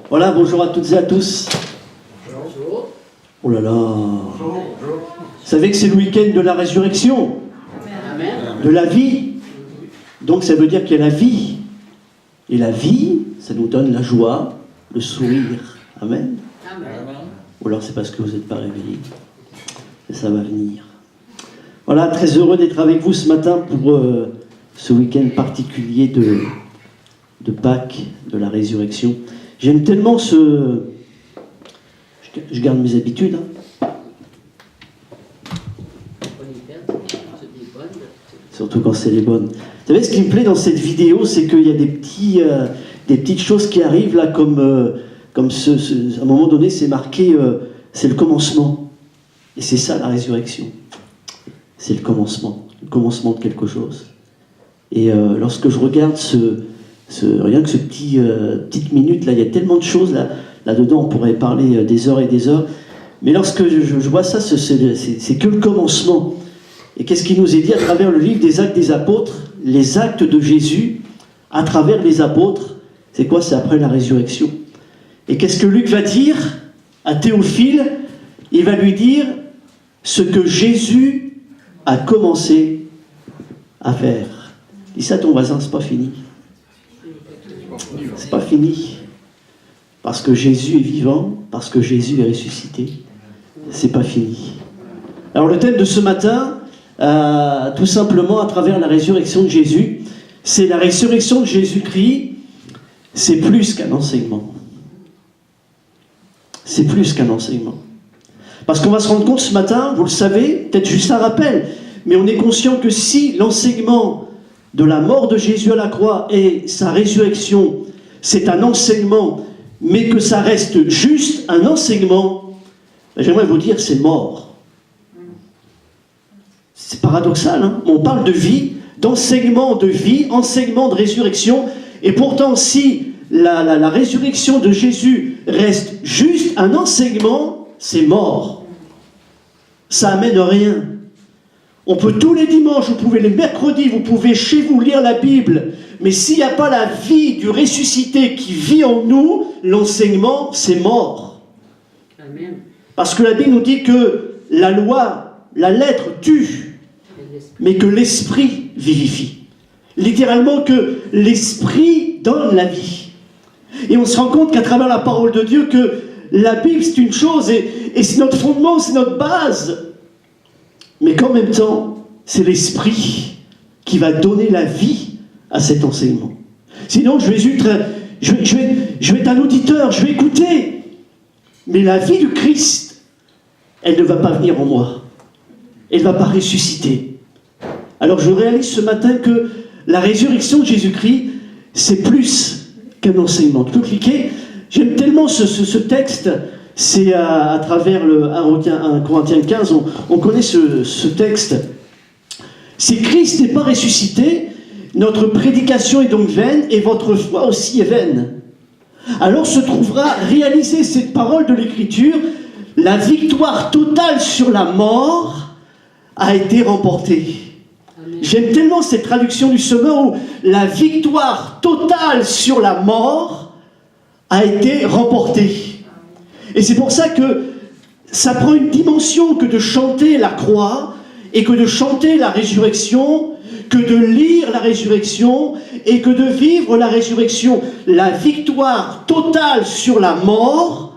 Voilà, bonjour à toutes et à tous. Bonjour. Oh là là. Vous savez que c'est le week-end de la résurrection, Amen. de la vie. Donc ça veut dire qu'il y a la vie. Et la vie, ça nous donne la joie, le sourire. Amen. Amen. Ou alors c'est parce que vous n'êtes pas réveillés. Et ça va venir. Voilà, très heureux d'être avec vous ce matin pour ce week-end particulier de Pâques, de la résurrection. J'aime tellement ce... Je garde mes habitudes. Surtout quand c'est les bonnes. Vous savez, ce qui me plaît dans cette vidéo, c'est qu'il y a des petites choses qui arrivent là, comme à un moment donné, c'est marqué, c'est le commencement. Et c'est ça la résurrection. C'est le commencement de quelque chose. Et lorsque je regarde rien que ce petite minute là, il y a tellement de choses là-dedans, on pourrait parler des heures et des heures. Mais lorsque je vois ça, c'est que le commencement. Et qu'est-ce qui nous est dit à travers le livre des Actes des Apôtres, les actes de Jésus, à travers les apôtres, c'est quoi? C'est après la résurrection. Et qu'est-ce que Luc va dire à Théophile? Il va lui dire ce que Jésus a commencé à faire. Dis ça à ton voisin, c'est pas fini. C'est pas fini. Parce que Jésus est vivant, parce que Jésus est ressuscité, c'est pas fini. Alors le thème de ce matin, tout simplement à travers la résurrection de Jésus, c'est la résurrection de Jésus-Christ, c'est plus qu'un enseignement. C'est plus qu'un enseignement. Parce qu'on va se rendre compte ce matin, vous le savez, peut-être juste un rappel, mais on est conscient que si l'enseignement de la mort de Jésus à la croix et sa résurrection, c'est un enseignement, mais que ça reste juste un enseignement, j'aimerais vous dire, c'est mort. C'est paradoxal, hein? On parle de vie, d'enseignement de vie, enseignement de résurrection, et pourtant si la résurrection de Jésus reste juste un enseignement, c'est mort. Ça amène rien. On peut tous les dimanches, vous pouvez les mercredis, vous pouvez chez vous lire la Bible, mais s'il n'y a pas la vie du ressuscité qui vit en nous, l'enseignement, c'est mort. Amen. Parce que la Bible nous dit que la loi, la lettre tue, mais que l'esprit vivifie. Littéralement que l'esprit donne la vie. Et on se rend compte qu'à travers la parole de Dieu, que la Bible c'est une chose, et c'est notre fondement, c'est notre base. Mais qu'en même temps, c'est l'esprit qui va donner la vie à cet enseignement. Sinon, je vais être un auditeur, je vais écouter. Mais la vie du Christ, elle ne va pas venir en moi. Elle ne va pas ressusciter. Alors je réalise ce matin que la résurrection de Jésus-Christ, c'est plus qu'un enseignement. Tu peux cliquer. J'aime tellement ce texte. C'est à travers le 1 Corinthiens 15, on connaît ce texte. Si Christ n'est pas ressuscité, notre prédication est donc vaine et votre foi aussi est vaine. Alors se trouvera réalisée cette parole de l'Écriture, la victoire totale sur la mort a été remportée. Amen. J'aime tellement cette traduction du Semeur où la victoire totale sur la mort a été remportée. Et c'est pour ça que ça prend une dimension que de chanter la croix et que de chanter la résurrection, que de lire la résurrection et que de vivre la résurrection. La victoire totale sur la mort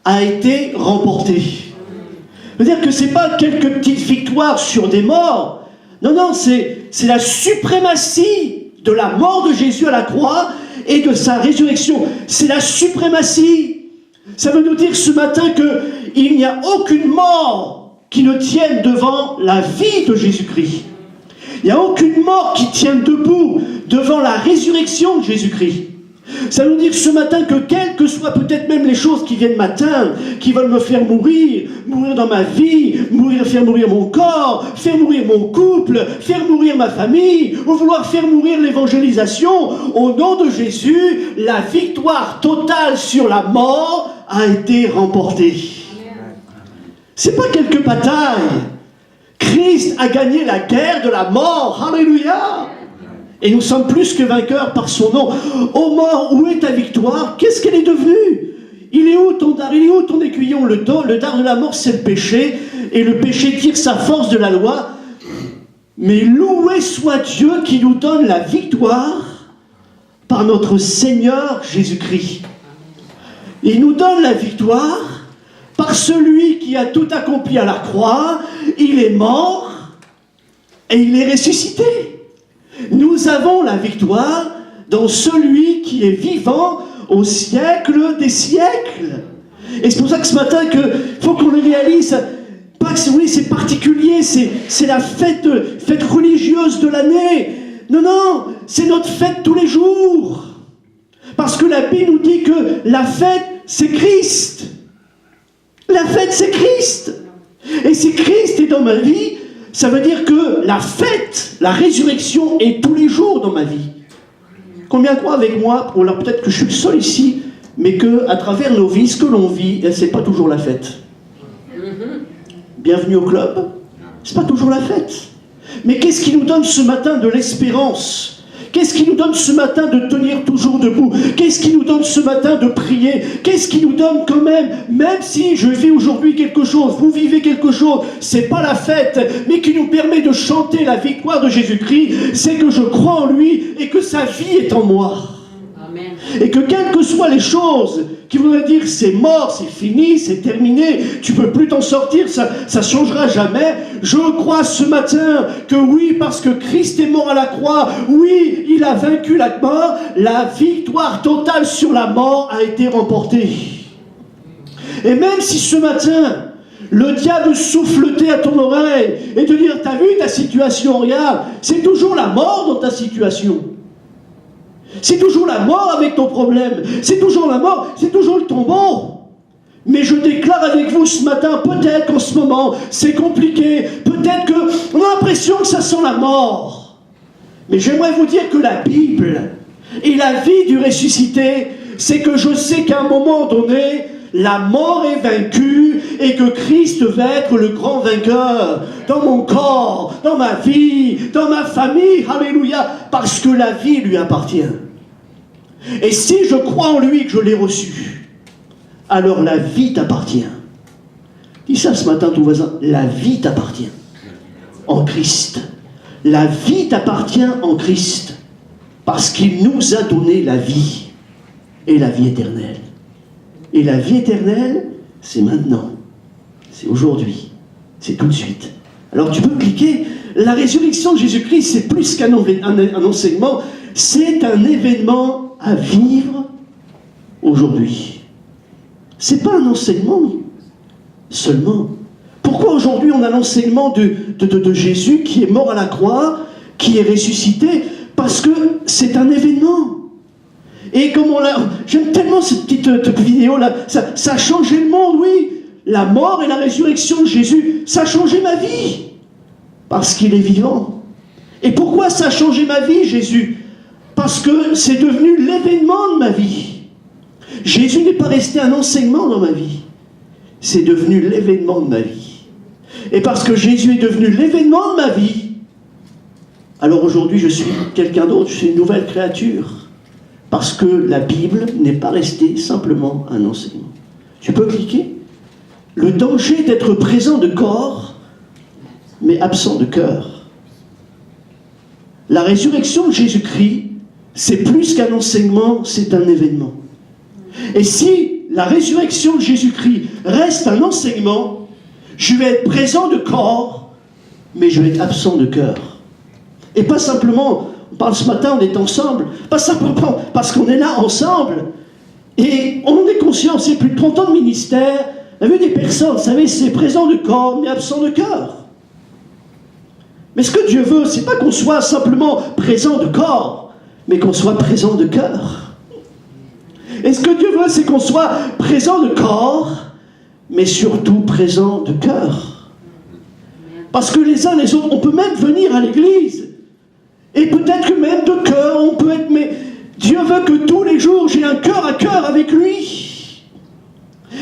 a été remportée. Ça veut dire que ce n'est pas quelques petites victoires sur des morts. Non, c'est la suprématie de la mort de Jésus à la croix et de sa résurrection. C'est la suprématie. Ça veut nous dire ce matin qu'il n'y a aucune mort qui ne tienne devant la vie de Jésus-Christ. Il n'y a aucune mort qui tienne debout devant la résurrection de Jésus-Christ. Ça veut nous dire ce matin que quelles que soient peut-être même les choses qui viennent m'atteindre, qui veulent me faire mourir dans ma vie, faire mourir mon corps, faire mourir mon couple, faire mourir ma famille, ou vouloir faire mourir l'évangélisation, au nom de Jésus, la victoire totale sur la mort a été remportée. C'est pas quelques batailles. Christ a gagné la guerre de la mort. Alléluia. Et nous sommes plus que vainqueurs par son nom. Ô mort, où est ta victoire? Qu'est-ce qu'elle est devenue? il est où ton dard? Il est où ton aiguillon? Le dard de la mort, c'est le péché, et le péché tire sa force de la loi. Mais loué soit Dieu qui nous donne la victoire par notre Seigneur Jésus-Christ. Il nous donne la victoire par celui qui a tout accompli à la croix. Il est mort et il est ressuscité. Nous avons la victoire dans celui qui est vivant au siècle des siècles. Et c'est pour ça que ce matin, il faut qu'on le réalise. Pas que oui, c'est particulier, c'est la fête religieuse de l'année. Non, non, c'est notre fête tous les jours. Parce que la Bible nous dit que la fête, c'est Christ. La fête, c'est Christ. Et si Christ est dans ma vie, ça veut dire que la fête, la résurrection est tous les jours dans ma vie. Combien croient avec moi, alors peut-être que je suis le seul ici, mais qu'à travers nos vies, ce que l'on vit, c'est pas toujours la fête. Bienvenue au club, c'est pas toujours la fête. Mais qu'est-ce qui nous donne ce matin de l'espérance? Qu'est-ce qui nous donne ce matin de tenir toujours debout? Qu'est-ce qui nous donne ce matin de prier? Qu'est-ce qui nous donne quand même si je vis aujourd'hui quelque chose, vous vivez quelque chose, c'est pas la fête, mais qui nous permet de chanter la victoire de Jésus-Christ, c'est que je crois en lui et que sa vie est en moi. Amen. Et que quelles que soient les choses qui voudraient dire c'est mort, c'est fini, c'est terminé, tu peux plus t'en sortir, ça changera jamais, je crois ce matin que oui, parce que Christ est mort à la croix, oui, il a vaincu la mort, la victoire totale sur la mort a été remportée. Et même si ce matin le diable souffletait à ton oreille et te dire t'as vu ta situation, regarde, c'est toujours la mort dans ta situation. C'est toujours la mort avec ton problème. C'est toujours la mort, c'est toujours le tombeau. Mais je déclare avec vous ce matin, peut-être qu'en ce moment, c'est compliqué. Peut-être qu'on a l'impression que ça sent la mort. Mais j'aimerais vous dire que la Bible et la vie du ressuscité, c'est que je sais qu'à un moment donné, la mort est vaincue et que Christ va être le grand vainqueur dans mon corps, dans ma vie, dans ma famille. Alléluia, parce que la vie lui appartient. Et si je crois en lui, que je l'ai reçu, alors la vie t'appartient. Dis ça ce matin, ton voisin. La vie t'appartient en Christ. La vie t'appartient en Christ parce qu'il nous a donné la vie et la vie éternelle. Et la vie éternelle, c'est maintenant. C'est aujourd'hui. C'est tout de suite. Alors tu peux cliquer. La résurrection de Jésus-Christ, c'est plus qu'un enseignement. C'est un événement à vivre aujourd'hui. C'est pas un enseignement seulement. Pourquoi aujourd'hui on a l'enseignement de Jésus qui est mort à la croix, qui est ressuscité? Parce que c'est un événement. Et comme on l'a... J'aime tellement cette petite vidéo-là. Ça a changé le monde, oui. La mort et la résurrection de Jésus, ça a changé ma vie. Parce qu'il est vivant. Et pourquoi ça a changé ma vie, Jésus? Parce que c'est devenu l'événement de ma vie. Jésus n'est pas resté un enseignement dans ma vie. C'est devenu l'événement de ma vie. Et parce que Jésus est devenu l'événement de ma vie, alors aujourd'hui je suis quelqu'un d'autre, je suis une nouvelle créature. Parce que la Bible n'est pas restée simplement un enseignement. Tu peux cliquer? Le danger d'être présent de corps, mais absent de cœur. La résurrection de Jésus-Christ, c'est plus qu'un enseignement, c'est un événement. Et si la résurrection de Jésus-Christ reste un enseignement, je vais être présent de corps, mais je vais être absent de cœur. Et pas simplement... On parle ce matin, on est ensemble, pas simplement parce qu'on est là ensemble, et on est conscient, c'est plus de 30 ans de ministère, on a vu des personnes, vous savez, c'est présent de corps, mais absent de cœur. Mais ce que Dieu veut, c'est pas qu'on soit simplement présent de corps, mais qu'on soit présent de cœur. Et ce que Dieu veut, c'est qu'on soit présent de corps, mais surtout présent de cœur. Parce que les uns les autres, on peut même venir à l'église, et peut-être que même de cœur, on peut être... Mais Dieu veut que tous les jours, j'ai un cœur à cœur avec lui.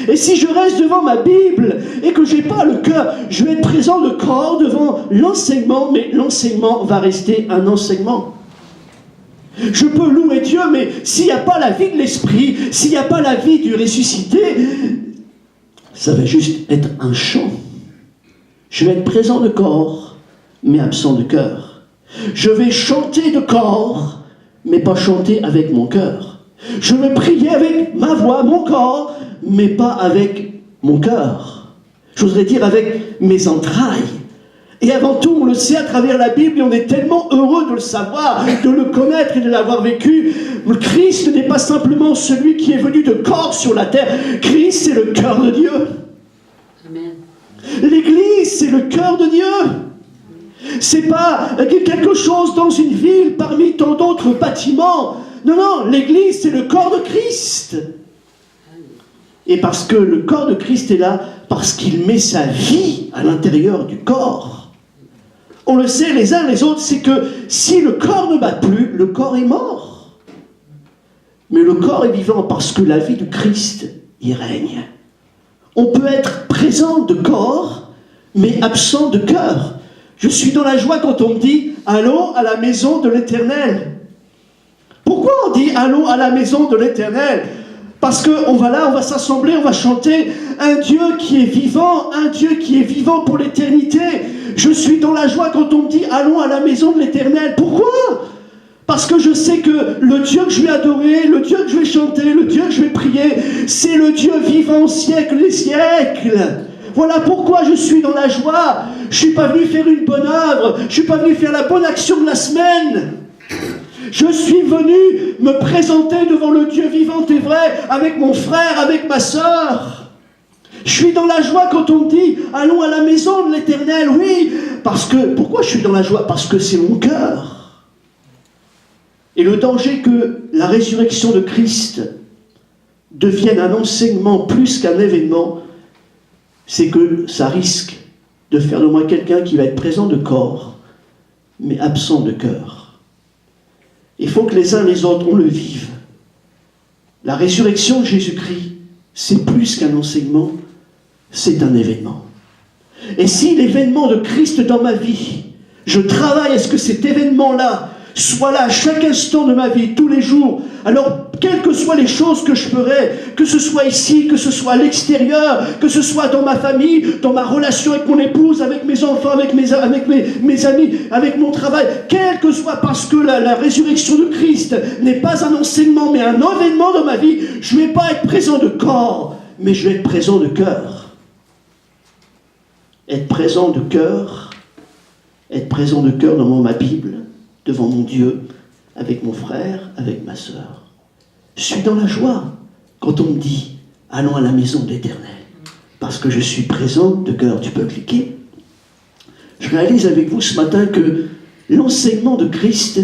Et si je reste devant ma Bible et que je n'ai pas le cœur, je vais être présent de corps devant l'enseignement, mais l'enseignement va rester un enseignement. Je peux louer Dieu, mais s'il n'y a pas la vie de l'esprit, s'il n'y a pas la vie du ressuscité, ça va juste être un chant. Je vais être présent de corps, mais absent de cœur. Je vais chanter de corps, mais pas chanter avec mon cœur. Je vais prier avec ma voix, mon corps, mais pas avec mon cœur. J'oserais dire avec mes entrailles. Et avant tout, on le sait à travers la Bible, et on est tellement heureux de le savoir, de le connaître et de l'avoir vécu. Le Christ n'est pas simplement celui qui est venu de corps sur la terre. Christ, c'est le cœur de Dieu. Amen. L'Église, c'est le cœur de Dieu. C'est pas quelque chose dans une ville parmi tant d'autres bâtiments. Non, non, l'Église, c'est le corps de Christ. Et parce que le corps de Christ est là, parce qu'il met sa vie à l'intérieur du corps. On le sait les uns les autres, c'est que si le corps ne bat plus, le corps est mort. Mais le corps est vivant parce que la vie du Christ y règne. On peut être présent de corps, mais absent de cœur. Je suis dans la joie quand on me dit « Allons à la maison de l'Éternel ». Pourquoi on dit « Allons à la maison de l'Éternel » ? Parce qu'on va là, on va s'assembler, on va chanter un Dieu qui est vivant pour l'éternité. Je suis dans la joie quand on me dit « Allons à la maison de l'Éternel ». Pourquoi ? Parce que je sais que le Dieu que je vais adorer, le Dieu que je vais chanter, le Dieu que je vais prier, c'est le Dieu vivant au siècle des siècles. Voilà pourquoi je suis dans la joie. Je ne suis pas venu faire une bonne œuvre, je ne suis pas venu faire la bonne action de la semaine. Je suis venu me présenter devant le Dieu vivant et vrai, avec mon frère, avec ma sœur. Je suis dans la joie quand on me dit « Allons à la maison de l'Éternel ». Oui, parce que, pourquoi je suis dans la joie ? Parce que c'est mon cœur. Et le danger que la résurrection de Christ devienne un enseignement plus qu'un événement, c'est que ça risque de faire de moi quelqu'un qui va être présent de corps, mais absent de cœur. Il faut que les uns les autres, on le vive. La résurrection de Jésus-Christ, c'est plus qu'un enseignement, c'est un événement. Et si l'événement de Christ dans ma vie, je travaille à ce que cet événement-là soit là à chaque instant de ma vie, tous les jours, alors quelles que soient les choses que je ferai, que ce soit ici, que ce soit à l'extérieur, que ce soit dans ma famille, dans ma relation avec mon épouse, avec mes enfants, avec mes amis, avec mon travail, quel que soit, parce que la résurrection de Christ n'est pas un enseignement, mais un événement dans ma vie, je ne vais pas être présent de corps, mais je vais être présent de cœur. Être présent de cœur devant ma Bible, devant mon Dieu, avec mon frère, avec ma sœur. Je suis dans la joie quand on me dit « Allons à la maison de l'Éternel » parce que je suis présent de cœur. Tu peux cliquer. Je réalise avec vous ce matin que l'enseignement de Christ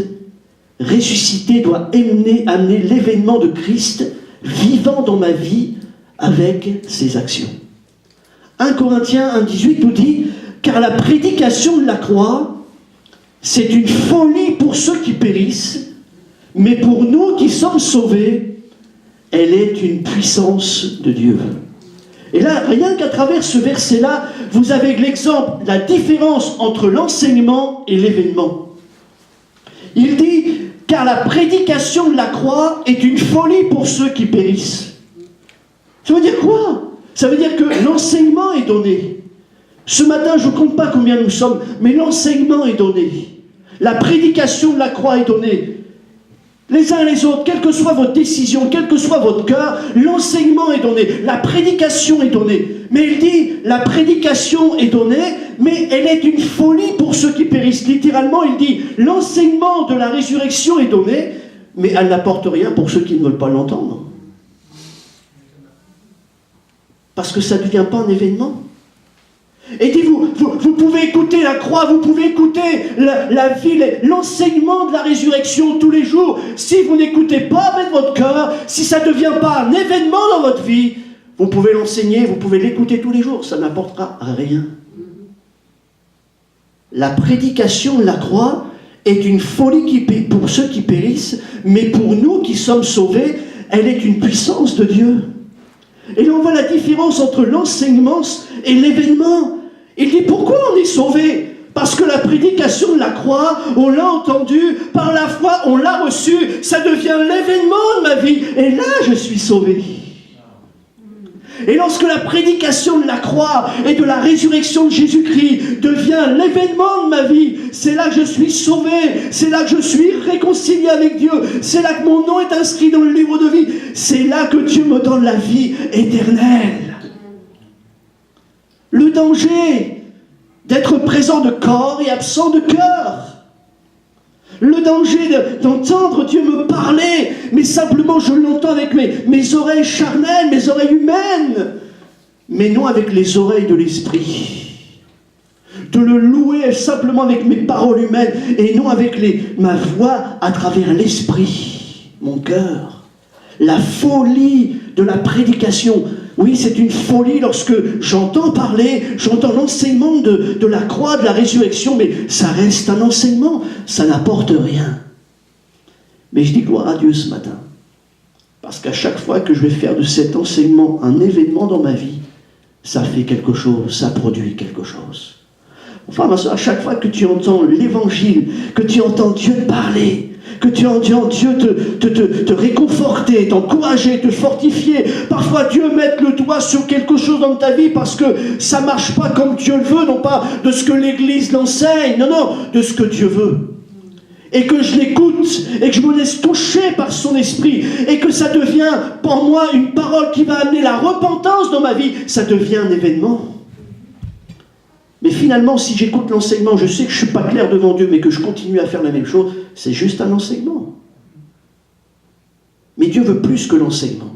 ressuscité doit amener l'événement de Christ vivant dans ma vie avec ses actions. 1 Corinthiens 1,18 nous dit « Car la prédication de la croix, c'est une folie pour ceux qui périssent, mais pour nous qui sommes sauvés, elle est une puissance de Dieu. » Et là, rien qu'à travers ce verset-là, vous avez l'exemple, la différence entre l'enseignement et l'événement. Il dit, car la prédication de la croix est une folie pour ceux qui périssent. Ça veut dire quoi ? Ça veut dire que l'enseignement est donné. Ce matin, je ne compte pas combien nous sommes, mais l'enseignement est donné. La prédication de la croix est donnée. Les uns et les autres, quelle que soit votre décision, quel que soit votre cœur, l'enseignement est donné, la prédication est donnée. Mais il dit, la prédication est donnée, mais elle est une folie pour ceux qui périssent. Littéralement, il dit, l'enseignement de la résurrection est donné, mais elle n'apporte rien pour ceux qui ne veulent pas l'entendre. Parce que ça ne devient pas un événement. Et dit, vous pouvez écouter la croix, vous pouvez écouter la vie, l'enseignement de la résurrection tous les jours. Si vous n'écoutez pas avec votre cœur, si ça ne devient pas un événement dans votre vie, vous pouvez l'enseigner, vous pouvez l'écouter tous les jours, ça n'apportera rien. La prédication de la croix est une folie pour ceux qui périssent, mais pour nous qui sommes sauvés, elle est une puissance de Dieu. Et là on voit la différence entre l'enseignement et l'événement. Il dit, pourquoi on est sauvé ? Parce que la prédication de la croix, on l'a entendue, par la foi, on l'a reçue, ça devient l'événement de ma vie. Et là, je suis sauvé. Et lorsque la prédication de la croix et de la résurrection de Jésus-Christ devient l'événement de ma vie, c'est là que je suis sauvé, c'est là que je suis réconcilié avec Dieu, c'est là que mon nom est inscrit dans le livre de vie, c'est là que Dieu me donne la vie éternelle. Le danger d'être présent de corps et absent de cœur. Le danger d'entendre Dieu me parler, mais simplement je l'entends avec mes oreilles charnelles, mes oreilles humaines, mais non avec les oreilles de l'esprit. De le louer simplement avec mes paroles humaines et non avec ma voix à travers l'esprit, mon cœur. La folie de la prédication. Oui, c'est une folie lorsque j'entends parler, j'entends l'enseignement de la croix, de la résurrection, mais ça reste un enseignement, ça n'apporte rien. Mais je dis gloire à Dieu ce matin, parce qu'à chaque fois que je vais faire de cet enseignement un événement dans ma vie, ça fait quelque chose, ça produit quelque chose. Enfin, ma soeur, à chaque fois que tu entends l'évangile, que tu entends Dieu parler, que tu entends Dieu te réconforter, t'encourager, te fortifier. Parfois Dieu met le doigt sur quelque chose dans ta vie parce que ça ne marche pas comme Dieu le veut, non pas de ce que l'Église l'enseigne, non, de ce que Dieu veut. Et que je l'écoute, et que je me laisse toucher par son esprit, et que ça devient pour moi une parole qui va amener la repentance dans ma vie, ça devient un événement. Mais finalement, si j'écoute l'enseignement, je sais que je ne suis pas clair devant Dieu, mais que je continue à faire la même chose, c'est juste un enseignement. Mais Dieu veut plus que l'enseignement.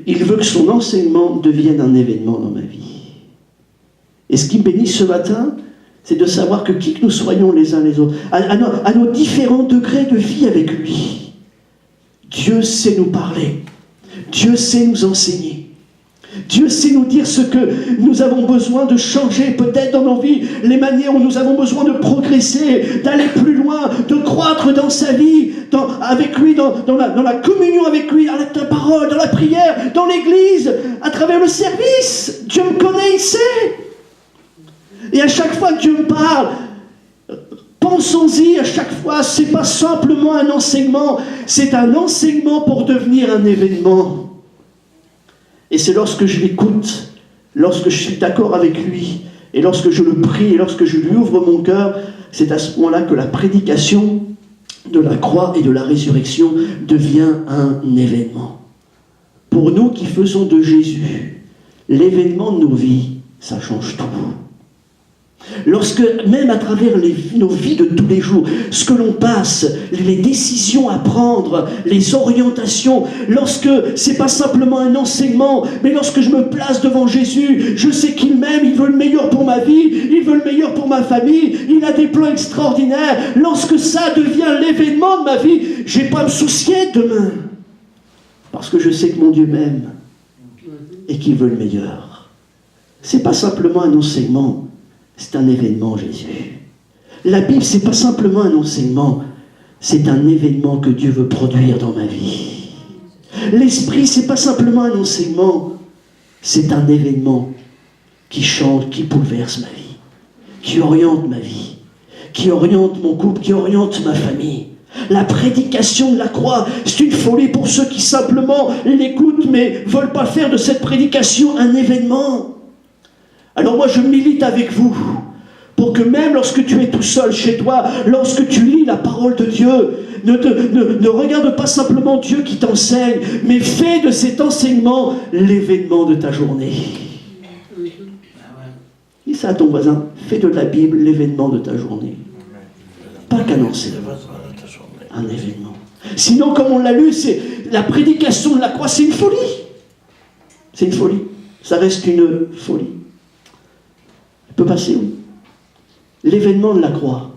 Il veut que son enseignement devienne un événement dans ma vie. Et ce qui me bénit ce matin, c'est de savoir que qui que nous soyons les uns les autres, à nos différents degrés de vie avec lui, Dieu sait nous parler, Dieu sait nous enseigner. Dieu sait nous dire ce que nous avons besoin de changer peut-être dans nos vies, les manières où nous avons besoin de progresser, d'aller plus loin, de croître dans sa vie, avec lui, dans la communion avec lui, à la parole, dans la prière, dans l'église, à travers le service. Dieu me connaît, il sait. Et à chaque fois que Dieu me parle, pensons-y à chaque fois, c'est pas simplement un enseignement, c'est un enseignement pour devenir un événement. Et c'est lorsque je l'écoute, lorsque je suis d'accord avec lui, et lorsque je le prie, et lorsque je lui ouvre mon cœur, c'est à ce moment-là que la prédication de la croix et de la résurrection devient un événement. Pour nous qui faisons de Jésus l'événement de nos vies, ça change tout. Lorsque, même à travers nos vies de tous les jours, ce que l'on passe, les décisions à prendre, les orientations, lorsque c'est pas simplement un enseignement, mais lorsque je me place devant Jésus, je sais qu'il m'aime, il veut le meilleur pour ma vie, il veut le meilleur pour ma famille, il a des plans extraordinaires. Lorsque ça devient l'événement de ma vie, j'ai pas à me soucier de demain, parce que je sais que mon Dieu m'aime et qu'il veut le meilleur. C'est pas simplement un enseignement. C'est un événement, Jésus. La Bible, c'est pas simplement un enseignement, c'est un événement que Dieu veut produire dans ma vie. L'Esprit, c'est pas simplement un enseignement, c'est un événement qui change, qui bouleverse ma vie, qui oriente ma vie, qui oriente mon couple, qui oriente ma famille. La prédication de la croix, c'est une folie pour ceux qui simplement l'écoutent, mais ne veulent pas faire de cette prédication un événement. Alors moi je milite avec vous pour que même lorsque tu es tout seul chez toi, lorsque tu lis la parole de Dieu, ne regarde pas simplement Dieu qui t'enseigne, mais fais de cet enseignement l'événement de ta journée. Dis ça à ton voisin, fais de la Bible l'événement de ta journée. Pas qu'un enseignement, un événement. Sinon, comme on l'a lu, c'est la prédication de la croix, c'est une folie. C'est une folie. Ça reste une folie. Peut passer où? L'événement de la croix.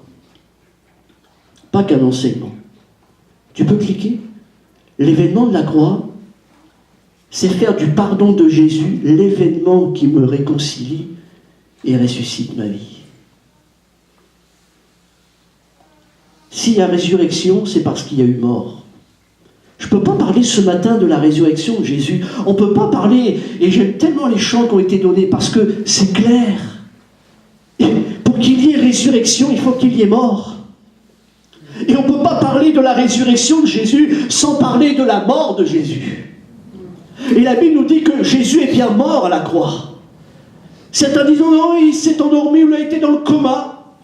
Pas qu'un enseignement. Tu peux cliquer. L'événement de la croix, c'est faire du pardon de Jésus l'événement qui me réconcilie et ressuscite ma vie. S'il y a résurrection, c'est parce qu'il y a eu mort. Je ne peux pas parler ce matin de la résurrection de Jésus. On ne peut pas parler, et j'aime tellement les chants qui ont été donnés, parce que c'est clair. Et pour qu'il y ait résurrection, il faut qu'il y ait mort. Et on ne peut pas parler de la résurrection de Jésus sans parler de la mort de Jésus. Et la Bible nous dit que Jésus est bien mort à la croix. Certains disent non, il s'est endormi ou il a été dans le coma.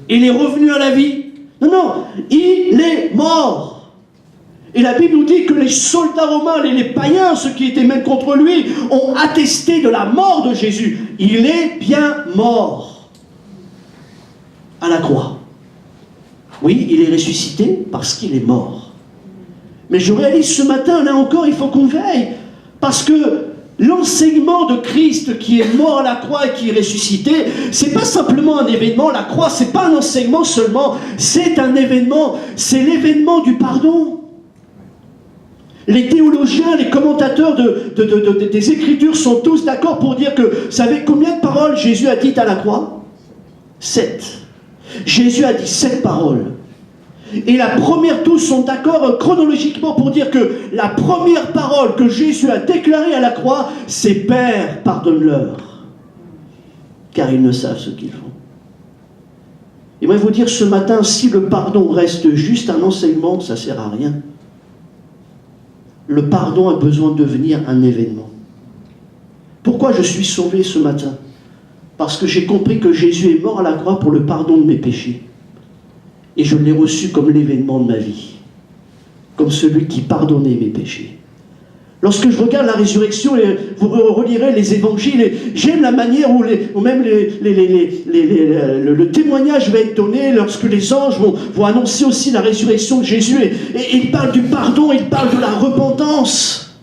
Il est revenu à la vie. Non, non, il est mort. Et la Bible nous dit que les soldats romains, les païens, ceux qui étaient même contre lui, ont attesté de la mort de Jésus. Il est bien mort à la croix. Oui, il est ressuscité parce qu'il est mort. Mais je réalise ce matin, là encore, il faut qu'on veille. Parce que l'enseignement de Christ qui est mort à la croix et qui est ressuscité, c'est pas simplement un événement. La croix, c'est pas un enseignement seulement, c'est un événement. C'est l'événement du pardon. Les théologiens, les commentateurs des Écritures sont tous d'accord pour dire que, vous savez combien de paroles Jésus a dites à la croix? 7. Jésus a dit 7 paroles. Et la première, tous sont d'accord chronologiquement pour dire que la première parole que Jésus a déclarée à la croix, c'est « Père, pardonne-leur, car ils ne savent ce qu'ils font ». Et moi, je vais vous dire ce matin, si le pardon reste juste un enseignement, ça ne sert à rien. Le pardon a besoin de devenir un événement. Pourquoi je suis sauvé ce matin? Parce que j'ai compris que Jésus est mort à la croix pour le pardon de mes péchés. Et je l'ai reçu comme l'événement de ma vie. Comme celui qui pardonnait mes péchés. Lorsque je regarde la résurrection, vous relirez les évangiles, j'aime la manière où même le témoignage va être donné lorsque les anges vont annoncer aussi la résurrection de Jésus. Et ils parlent du pardon, ils parlent de la repentance.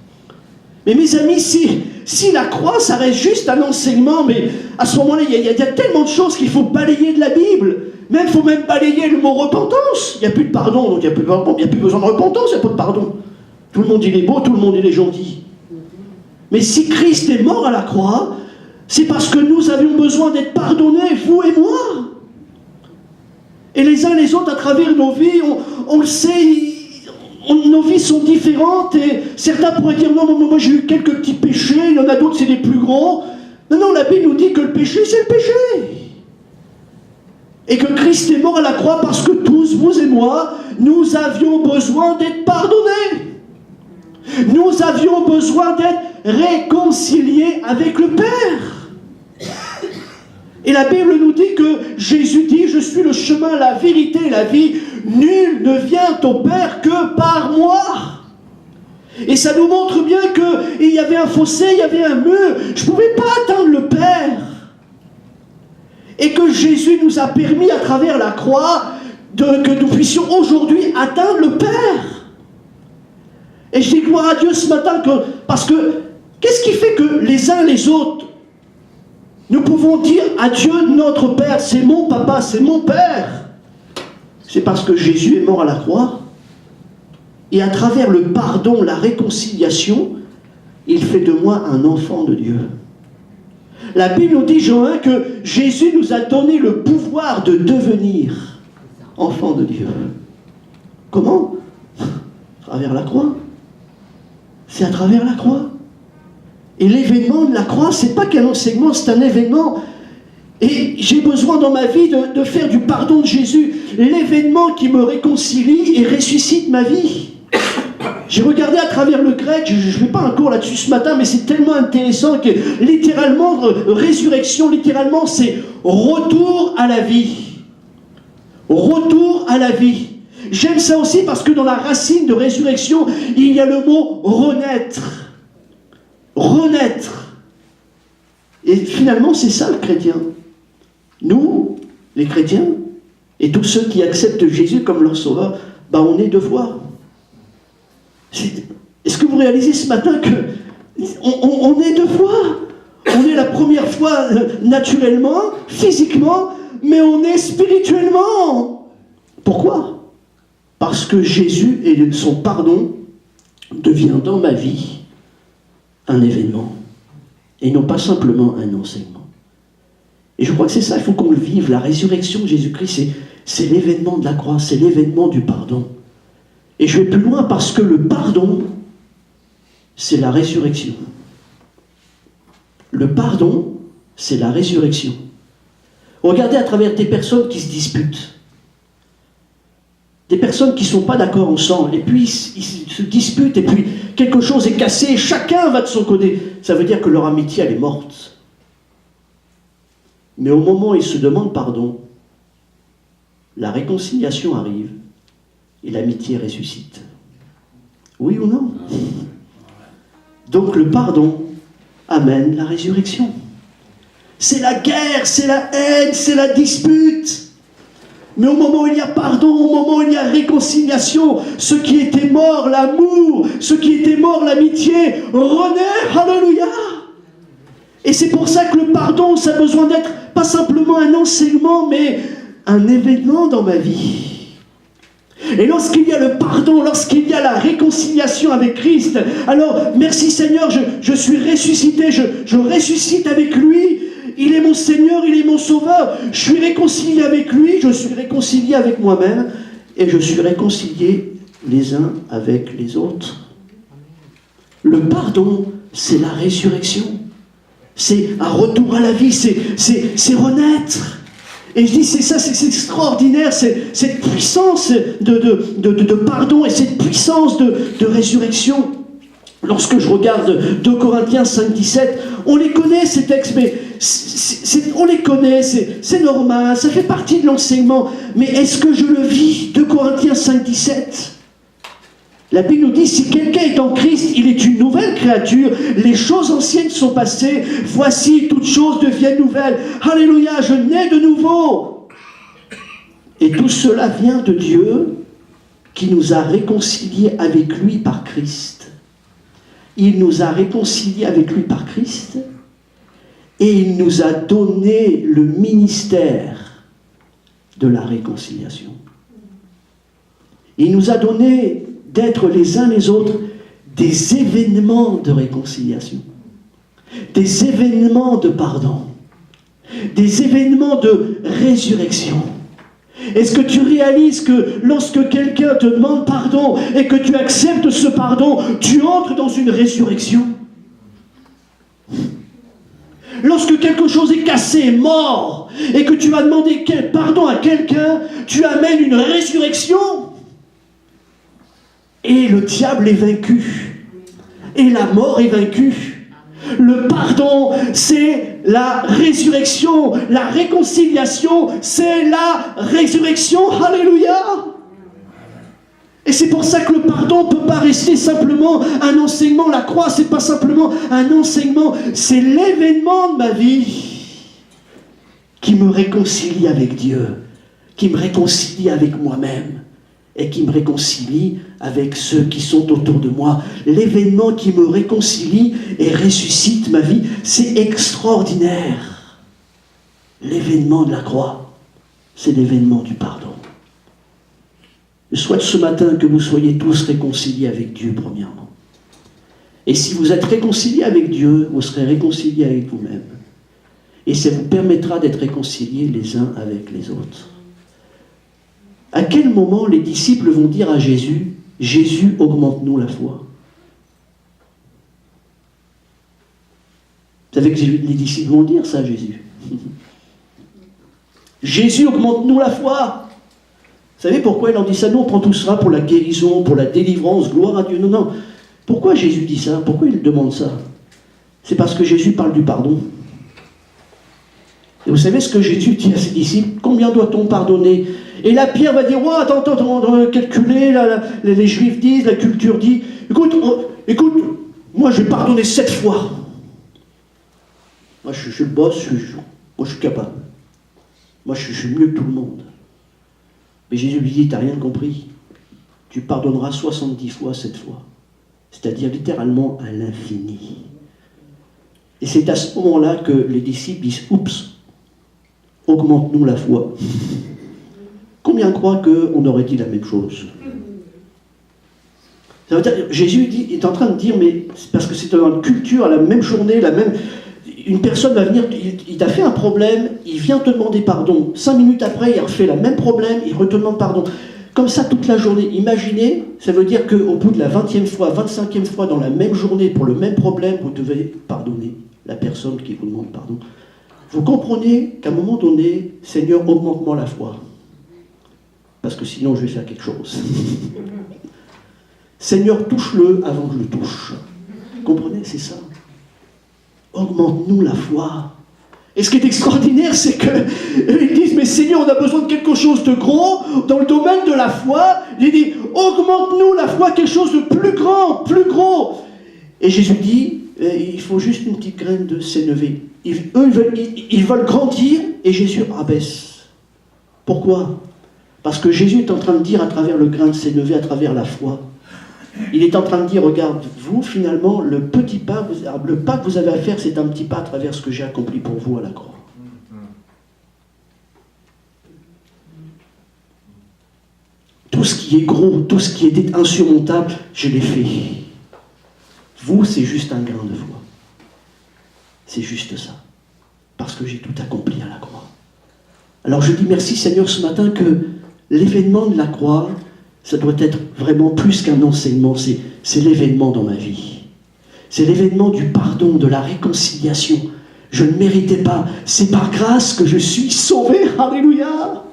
Mais mes amis, si la croix, ça reste juste un enseignement, mais à ce moment-là, il y a tellement de choses qu'il faut balayer de la Bible. Même, il faut même balayer le mot repentance. Il n'y a plus de pardon, donc il n'y a plus besoin de repentance, il n'y a pas de pardon. Tout le monde, il est beau, tout le monde, il est gentil. Mais si Christ est mort à la croix, c'est parce que nous avions besoin d'être pardonnés, vous et moi. Et les uns les autres, à travers nos vies, on le sait, nos vies sont différentes, et certains pourraient dire, non, moi j'ai eu quelques petits péchés, il y en a d'autres, c'est des plus gros. Non, la Bible nous dit que le péché, c'est le péché. Et que Christ est mort à la croix parce que tous, vous et moi, nous avions besoin d'être pardonnés. Nous avions besoin d'être réconciliés avec le Père. Et la Bible nous dit que Jésus dit, je suis le chemin, la vérité et la vie. Nul ne vient au Père que par moi. Et ça nous montre bien qu'il y avait un fossé, il y avait un mur. Je ne pouvais pas atteindre le Père. Et que Jésus nous a permis à travers la croix que nous puissions aujourd'hui atteindre le Père. Et je dis gloire à Dieu ce matin parce que qu'est-ce qui fait que les uns les autres nous pouvons dire à Dieu notre Père, c'est mon papa, c'est mon Père? C'est parce que Jésus est mort à la croix et à travers le pardon, la réconciliation, il fait de moi un enfant de Dieu. La Bible nous dit, Jean 1, que Jésus nous a donné le pouvoir de devenir enfants de Dieu. Comment? À travers la croix. C'est à travers la croix. Et l'événement de la croix, c'est pas qu'un enseignement, c'est un événement. Et j'ai besoin dans ma vie de faire du pardon de Jésus. L'événement qui me réconcilie et ressuscite ma vie. J'ai regardé à travers le grec, je ne fais pas un cours là-dessus ce matin, mais c'est tellement intéressant que littéralement, résurrection, littéralement, c'est retour à la vie. Retour à la vie. J'aime ça aussi parce que dans la racine de résurrection, il y a le mot renaître. Renaître. Et finalement, c'est ça le chrétien. Nous, les chrétiens, et tous ceux qui acceptent Jésus comme leur sauveur, on est deux fois. Est-ce que vous réalisez ce matin qu'on est deux fois? On est la première fois naturellement, physiquement, mais on est spirituellement. Pourquoi? Parce que Jésus et son pardon devient dans ma vie un événement et non pas simplement un enseignement. Et je crois que c'est ça, il faut qu'on le vive. La résurrection de Jésus-Christ, c'est l'événement de la croix, c'est l'événement du pardon. Et je vais plus loin parce que le pardon, c'est la résurrection. Le pardon, c'est la résurrection. Regardez à travers des personnes qui se disputent. Des personnes qui ne sont pas d'accord ensemble, et puis ils se disputent, et puis quelque chose est cassé, et chacun va de son côté. Ça veut dire que leur amitié, elle est morte. Mais au moment où ils se demandent pardon, la réconciliation arrive, et l'amitié ressuscite. Oui ou non? Donc le pardon amène la résurrection. C'est la guerre, c'est la haine, c'est la dispute. Mais au moment où il y a pardon, au moment où il y a réconciliation, ce qui était mort, l'amour, ce qui était mort, l'amitié, renaît, alléluia. Et c'est pour ça que le pardon, ça a besoin d'être pas simplement un enseignement, mais un événement dans ma vie. Et lorsqu'il y a le pardon, lorsqu'il y a la réconciliation avec Christ, alors merci Seigneur, je suis ressuscité, je ressuscite avec lui. Il est mon Seigneur, il est mon Sauveur. Je suis réconcilié avec lui, je suis réconcilié avec moi-même, et je suis réconcilié les uns avec les autres. Le pardon, c'est la résurrection. C'est un retour à la vie, c'est renaître. Et je dis, c'est extraordinaire, cette puissance de pardon et cette puissance de résurrection. Lorsque je regarde 2 Corinthiens 5, 17, on les connaît ces textes, mais on les connaît, c'est normal, ça fait partie de l'enseignement. Mais est-ce que je le vis? 2 Corinthiens 5, 17. La Bible nous dit, si quelqu'un est en Christ, il est une nouvelle créature, les choses anciennes sont passées, voici, toutes choses deviennent nouvelles. Alléluia, je nais de nouveau. Et tout cela vient de Dieu, qui nous a réconciliés avec lui par Christ. Il nous a réconciliés avec lui par Christ, et il nous a donné le ministère de la réconciliation. Il nous a donné d'être les uns les autres des événements de réconciliation, des événements de pardon, des événements de résurrection. Est-ce que tu réalises que lorsque quelqu'un te demande pardon et que tu acceptes ce pardon, tu entres dans une résurrection? Lorsque quelque chose est cassé, mort, et que tu vas demander pardon à quelqu'un, tu amènes une résurrection. Et le diable est vaincu. Et la mort est vaincue. Le pardon, c'est la résurrection. La réconciliation, c'est la résurrection. Alléluia. Et c'est pour ça que le pardon ne peut pas rester simplement un enseignement. La croix, ce n'est pas simplement un enseignement. C'est l'événement de ma vie qui me réconcilie avec Dieu, qui me réconcilie avec moi-même et qui me réconcilie avec ceux qui sont autour de moi. L'événement qui me réconcilie et ressuscite ma vie, c'est extraordinaire. L'événement de la croix, c'est l'événement du pardon. Je souhaite ce matin que vous soyez tous réconciliés avec Dieu, premièrement. Et si vous êtes réconciliés avec Dieu, vous serez réconciliés avec vous-même. Et ça vous permettra d'être réconciliés les uns avec les autres. À quel moment les disciples vont dire à Jésus, « Jésus, augmente-nous la foi ». Vous savez que les disciples vont dire ça à Jésus. « Jésus, augmente-nous la foi ». Vous savez pourquoi il en dit ça? Non, on prend tout ça pour la guérison, pour la délivrance, gloire à Dieu. Non, non. Pourquoi Jésus dit ça? Pourquoi il demande ça? C'est parce que Jésus parle du pardon. Et vous savez ce que Jésus dit à ses disciples? Combien doit-on pardonner? Et là, Pierre va dire, oh, attends, on va calculer, là, les Juifs disent, la culture dit, écoute, moi je vais pardonner 7 fois. Moi je suis le boss, moi je suis capable. Moi je suis mieux que tout le monde. Mais Jésus lui dit, t'as rien compris. Tu pardonneras 70 fois 7 fois. C'est-à-dire littéralement à l'infini. Et c'est à ce moment-là que les disciples disent, oups, augmente-nous la foi. Combien croient qu'on aurait dit la même chose? Ça veut dire, Jésus est en train de dire, mais c'est parce que c'est dans la culture, la même journée, une personne va venir, il t'a fait un problème, il vient te demander pardon. 5 minutes après, il refait le même problème, il te demande pardon. Comme ça toute la journée. Imaginez, ça veut dire qu'au bout de la 20e fois, 25e fois dans la même journée, pour le même problème, vous devez pardonner la personne qui vous demande pardon. vous comprenez qu'à un moment donné, Seigneur, augmente-moi la foi. Parce que sinon, je vais faire quelque chose. Seigneur, touche-le avant que je le touche. Vous comprenez, c'est ça. Augmente-nous la foi. Et ce qui est extraordinaire, c'est qu'ils disent, mais Seigneur, on a besoin de quelque chose de gros dans le domaine de la foi. Il dit, augmente-nous la foi, quelque chose de plus grand, plus gros. Et Jésus dit, il faut juste une petite graine de sénévé. Eux, ils veulent grandir, et Jésus abaisse. Pourquoi? Parce que Jésus est en train de dire à travers le grain de sénévé, à travers la foi, il est en train de dire, regarde, vous, finalement, le petit pas, le pas que vous avez à faire, c'est un petit pas à travers ce que j'ai accompli pour vous à la croix. Tout ce qui est gros, tout ce qui était insurmontable, je l'ai fait. Vous, c'est juste un grain de foi. C'est juste ça. Parce que j'ai tout accompli à la croix. Alors je dis merci Seigneur ce matin que l'événement de la croix, ça doit être vraiment plus qu'un enseignement, c'est l'événement dans ma vie. C'est l'événement du pardon, de la réconciliation. Je ne méritais pas. C'est par grâce que je suis sauvé. Alléluia.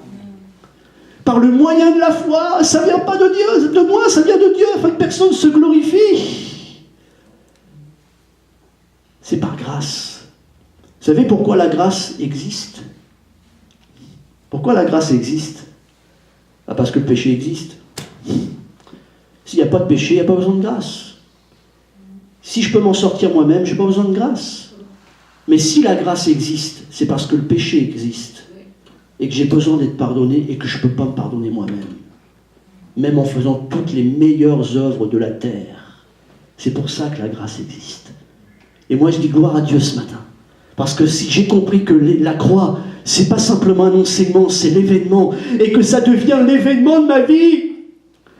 Par le moyen de la foi. Ça ne vient pas de Dieu, de moi, ça vient de Dieu, afin que personne ne se glorifie. C'est par grâce. Vous savez pourquoi la grâce existe? Pourquoi la grâce existe? Parce que le péché existe. S'il n'y a pas de péché, il n'y a pas besoin de grâce. Si je peux m'en sortir moi-même, je n'ai pas besoin de grâce. Mais si la grâce existe, c'est parce que le péché existe. Et que j'ai besoin d'être pardonné et que je ne peux pas me pardonner moi-même. Même en faisant toutes les meilleures œuvres de la terre. C'est pour ça que la grâce existe. Et moi je dis gloire à Dieu ce matin. Parce que si j'ai compris que la croix, c'est pas simplement un enseignement, c'est l'événement. Et que ça devient l'événement de ma vie.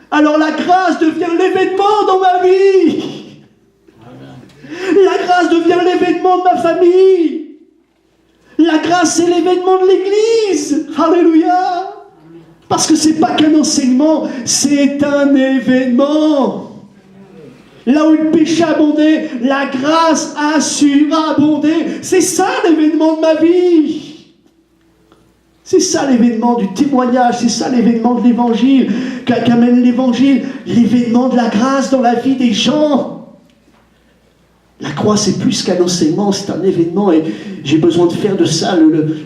Alors la grâce devient l'événement dans ma vie. La grâce devient l'événement de ma famille. La grâce, c'est l'événement de l'Église. Alléluia. Parce que c'est pas qu'un enseignement, c'est un événement. Là où le péché abondait, la grâce a su abonder. C'est ça l'événement de ma vie. C'est ça l'événement du témoignage, c'est ça l'événement de l'évangile, qu'amène l'évangile, l'événement de la grâce dans la vie des gens. La croix, c'est plus qu'un enseignement, c'est un événement, et j'ai besoin de faire de ça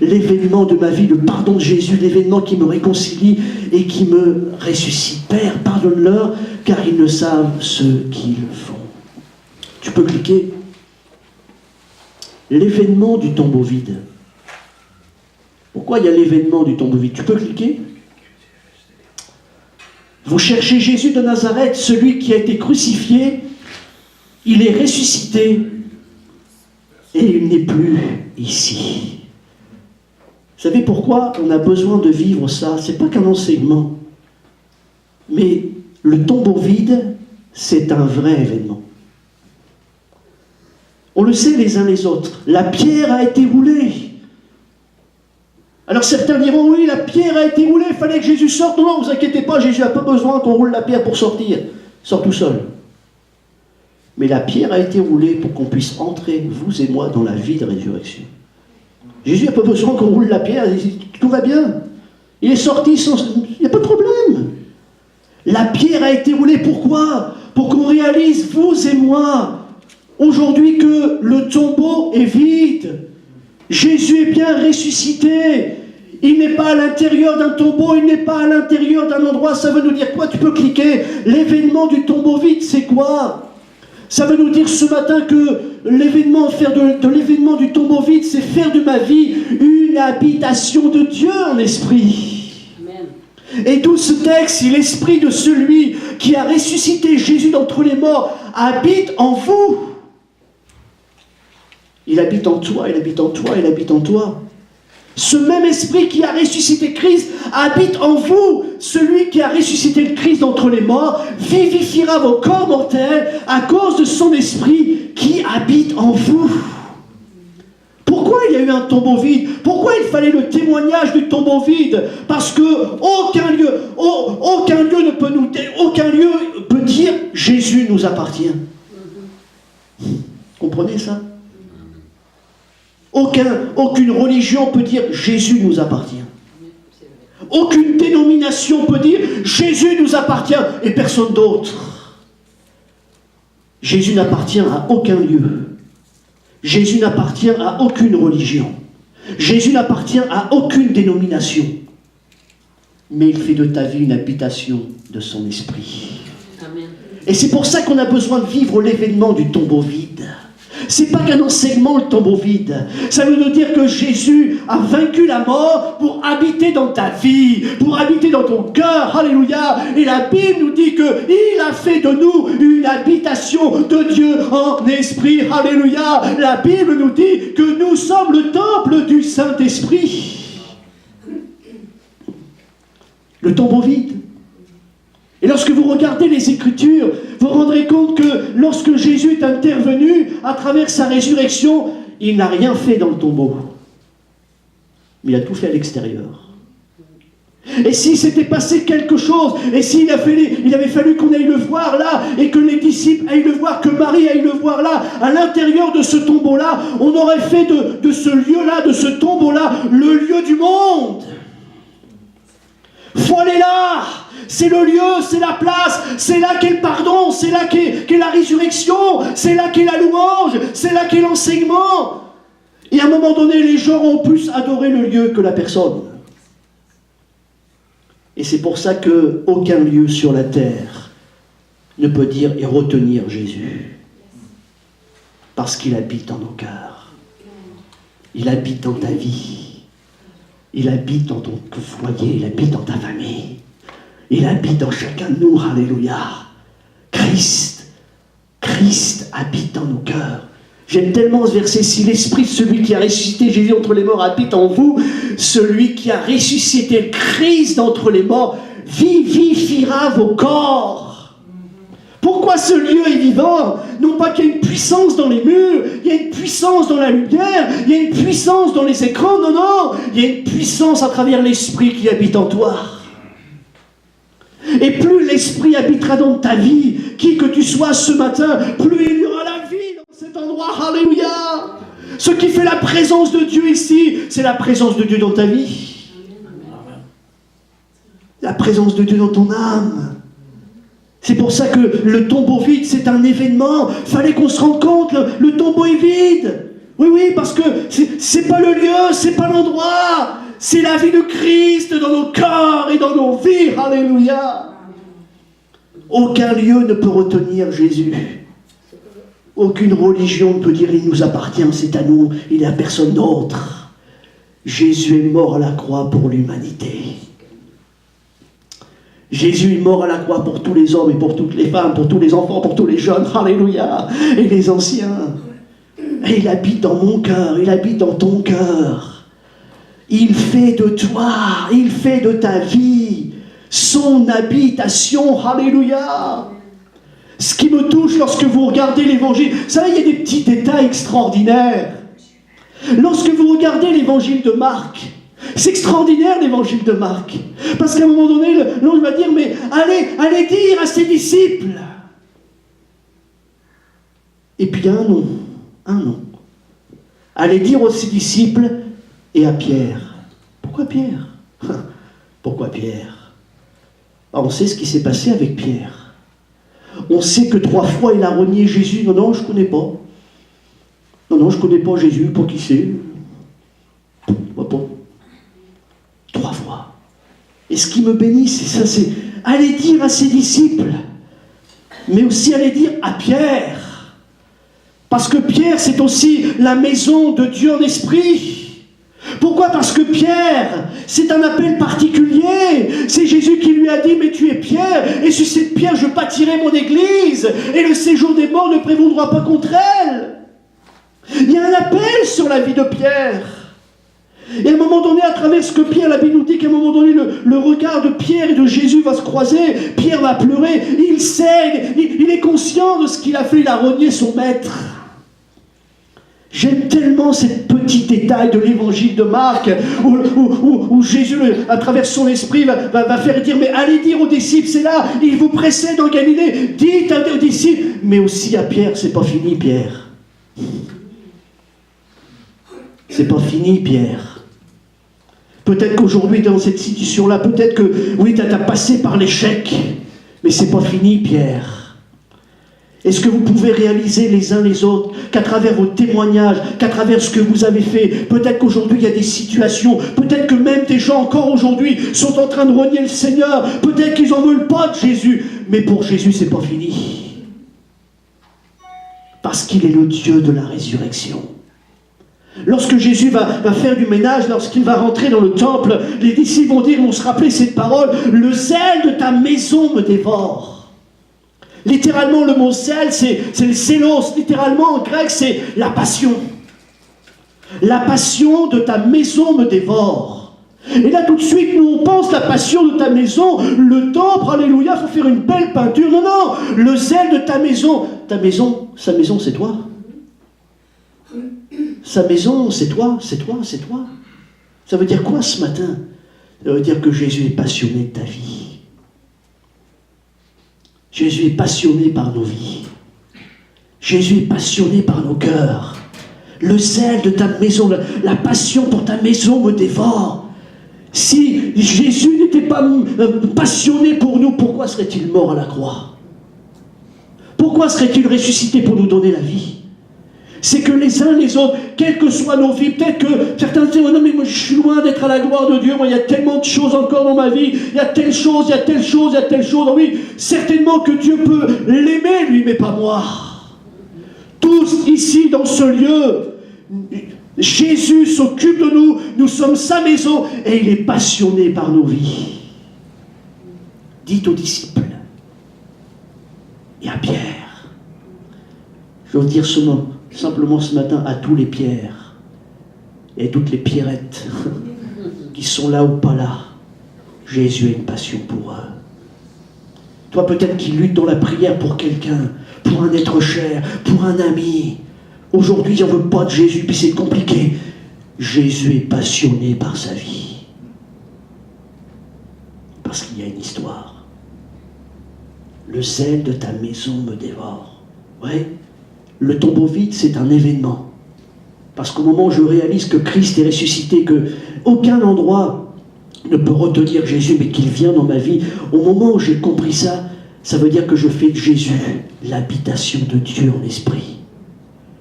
l'événement de ma vie, le pardon de Jésus, l'événement qui me réconcilie et qui me ressuscite. Père, pardonne-leur, car ils ne savent ce qu'ils font. Tu peux cliquer. L'événement du tombeau vide. Pourquoi il y a l'événement du tombeau vide? Tu peux cliquer. Vous cherchez Jésus de Nazareth, celui qui a été crucifié. Il est ressuscité et il n'est plus ici. Vous savez pourquoi on a besoin de vivre ça? Ce n'est pas qu'un enseignement. Mais le tombeau vide, c'est un vrai événement. On le sait les uns les autres. La pierre a été roulée. Alors certains diront, oui, la pierre a été roulée, il fallait que Jésus sorte. Non, ne vous inquiétez pas, Jésus n'a pas besoin qu'on roule la pierre pour sortir. Il sort tout seul. Mais la pierre a été roulée pour qu'on puisse entrer, vous et moi, dans la vie de résurrection. Jésus n'a pas besoin qu'on roule la pierre, tout va bien. Il est sorti, il n'y a pas de problème. La pierre a été roulée, pourquoi? Pour qu'on réalise, vous et moi, aujourd'hui que le tombeau est vide. Jésus est bien ressuscité. Il n'est pas à l'intérieur d'un tombeau, il n'est pas à l'intérieur d'un endroit. Ça veut nous dire quoi? Tu peux cliquer. L'événement du tombeau vide, c'est quoi? Ça veut nous dire ce matin que l'événement, faire de l'événement du tombeau vide, c'est faire de ma vie une habitation de Dieu en esprit. Amen. Et d'où ce texte, si l'esprit de celui qui a ressuscité Jésus d'entre les morts habite en vous. Il habite en toi, il habite en toi, il habite en toi. Ce même esprit qui a ressuscité Christ habite en vous. Celui qui a ressuscité le Christ d'entre les morts vivifiera vos corps mortels à cause de son esprit qui habite en vous. Pourquoi il y a eu un tombeau vide? Pourquoi il fallait le témoignage du tombeau vide? Parce que aucun lieu peut dire Jésus nous appartient. Comprenez ça? Aucune religion peut dire Jésus nous appartient. Aucune dénomination peut dire Jésus nous appartient et personne d'autre. Jésus n'appartient à aucun lieu. Jésus n'appartient à aucune religion. Jésus n'appartient à aucune dénomination. Mais il fait de ta vie une habitation de son esprit. Amen. Et c'est pour ça qu'on a besoin de vivre l'événement du tombeau vide. C'est pas qu'un enseignement, le tombeau vide. Ça veut nous dire que Jésus a vaincu la mort pour habiter dans ta vie, pour habiter dans ton cœur. Alléluia. Et la Bible nous dit qu'il a fait de nous une habitation de Dieu en esprit. Alléluia. La Bible nous dit que nous sommes le temple du Saint-Esprit. Le tombeau vide. Et lorsque vous regardez les Écritures, vous vous rendrez compte que lorsque Jésus est intervenu à travers sa résurrection, il n'a rien fait dans le tombeau. Mais il a tout fait à l'extérieur. Et s'il s'était passé quelque chose, et s'il avait fallu qu'on aille le voir là, et que les disciples aillent le voir, que Marie aille le voir là, à l'intérieur de ce tombeau-là, on aurait fait de ce lieu-là, de ce tombeau-là, le lieu du monde. Faut aller là. C'est le lieu, c'est la place, c'est là qu'est le pardon, c'est là qu'est la résurrection, c'est là qu'est la louange, c'est là qu'est l'enseignement. Et à un moment donné, les gens ont plus adoré le lieu que la personne. Et c'est pour ça qu'aucun lieu sur la terre ne peut dire et retenir Jésus. Parce qu'il habite dans nos cœurs. Il habite dans ta vie. Il habite dans ton foyer, il habite dans ta famille. Il habite dans chacun de nous, alléluia. Christ habite dans nos cœurs. J'aime tellement ce verset, si l'esprit de celui qui a ressuscité Jésus entre les morts habite en vous, celui qui a ressuscité le Christ d'entre les morts vivifiera vos corps. Pourquoi ce lieu est vivant? Non pas qu'il y a une puissance dans les murs, il y a une puissance dans la lumière, il y a une puissance dans les écrans, non, il y a une puissance à travers l'esprit qui habite en toi. Et plus l'Esprit habitera dans ta vie, qui que tu sois ce matin, plus il y aura la vie dans cet endroit. Alléluia. Ce qui fait la présence de Dieu ici, c'est la présence de Dieu dans ta vie. La présence de Dieu dans ton âme. C'est pour ça que le tombeau vide, c'est un événement. Fallait qu'on se rende compte, le tombeau est vide. Oui, parce que c'est pas le lieu, c'est pas l'endroit. C'est la vie de Christ dans nos corps et dans nos vies. Alléluia. Aucun lieu ne peut retenir Jésus. Aucune religion ne peut dire il nous appartient, c'est à nous, il n'est à personne d'autre. Jésus est mort à la croix pour l'humanité. Jésus est mort à la croix pour tous les hommes et pour toutes les femmes, pour tous les enfants, pour tous les jeunes. Alléluia. Et les anciens. Et il habite dans mon cœur, il habite dans ton cœur. Il fait de toi, il fait de ta vie son habitation. Alléluia. Ce qui me touche lorsque vous regardez l'évangile, vous savez, il y a des petits détails extraordinaires. Lorsque vous regardez l'évangile de Marc, c'est extraordinaire l'évangile de Marc. Parce qu'à un moment donné, l'ange va dire, mais allez dire à ses disciples. Et puis il y a un nom. Allez dire aux ses disciples et à Pierre. Pourquoi Pierre? Pourquoi Pierre? On sait ce qui s'est passé avec Pierre. On sait que 3 fois il a renié Jésus. Non, je ne connais pas. Non, je ne connais pas Jésus. Pour qui c'est? Pas. 3 fois. Et ce qui me bénit, c'est ça, c'est aller dire à ses disciples, mais aussi aller dire à Pierre. Parce que Pierre, c'est aussi la maison de Dieu en esprit. Pourquoi? Parce que Pierre, c'est un appel particulier. C'est Jésus qui lui a dit, mais tu es Pierre, et sur cette pierre je bâtirai mon église, et le séjour des morts ne prévaudra pas contre elle. Il y a un appel sur la vie de Pierre. Et à un moment donné, à travers ce que Pierre, la Bible nous dit qu'à un moment donné, le regard de Pierre et de Jésus va se croiser. Pierre va pleurer, il sait, il est conscient de ce qu'il a fait, il a renié son maître. J'aime tellement ces petits détails de l'évangile de Marc, où Jésus, à travers son esprit, va faire dire, mais allez dire aux disciples, c'est là, il vous précède en Galilée, dites aux disciples, mais aussi à Pierre, c'est pas fini Pierre. c'est pas fini, Pierre. Peut-être qu'aujourd'hui, dans cette situation-là, peut-être que, oui, tu as passé par l'échec, mais c'est pas fini, Pierre. Est-ce que vous pouvez réaliser les uns les autres qu'à travers vos témoignages, qu'à travers ce que vous avez fait, peut-être qu'aujourd'hui il y a des situations, peut-être que même des gens encore aujourd'hui sont en train de renier le Seigneur, peut-être qu'ils n'en veulent pas de Jésus, mais pour Jésus c'est pas fini. Parce qu'il est le Dieu de la résurrection. Lorsque Jésus va faire du ménage, lorsqu'il va rentrer dans le temple, les disciples vont se rappeler cette parole, « Le zèle de ta maison me dévore ». Littéralement, le mot zèle, c'est le zélos. Littéralement, en grec, c'est la passion. La passion de ta maison me dévore. Et là, tout de suite, nous, on pense la passion de ta maison, le temple, alléluia, il faut faire une belle peinture. Non, non, le zèle de ta maison, sa maison, c'est toi. Sa maison, c'est toi, c'est toi, c'est toi. Ça veut dire quoi ce matin? Ça veut dire que Jésus est passionné de ta vie. Jésus est passionné par nos vies. Jésus est passionné par nos cœurs. Le zèle de ta maison, la passion pour ta maison me dévore. Si Jésus n'était pas passionné pour nous, pourquoi serait-il mort à la croix? Pourquoi serait-il ressuscité pour nous donner la vie? C'est que les uns les autres, quelles que soient nos vies, peut-être que certains disent, oh non mais moi je suis loin d'être à la gloire de Dieu, moi il y a tellement de choses encore dans ma vie, il y a telle chose, il y a telle chose, il y a telle chose. Oui, certainement que Dieu peut l'aimer lui, mais pas moi. Tous ici dans ce lieu, Jésus s'occupe de nous, nous sommes sa maison et il est passionné par nos vies. Dites aux disciples et à Pierre, je veux dire simplement ce matin à tous les Pierres et toutes les Pierrettes qui sont là ou pas là, Jésus a une passion pour eux. Toi peut-être qui luttes dans la prière pour quelqu'un, pour un être cher, pour un ami. Aujourd'hui, on ne veut pas de Jésus, puis c'est compliqué. Jésus est passionné par sa vie. Parce qu'il y a une histoire. Le zèle de ta maison me dévore. Ouais. Le tombeau vide, c'est un événement. Parce qu'au moment où je réalise que Christ est ressuscité, que aucun endroit ne peut retenir Jésus, mais qu'il vient dans ma vie, au moment où j'ai compris ça, ça veut dire que je fais de Jésus l'habitation de Dieu en esprit.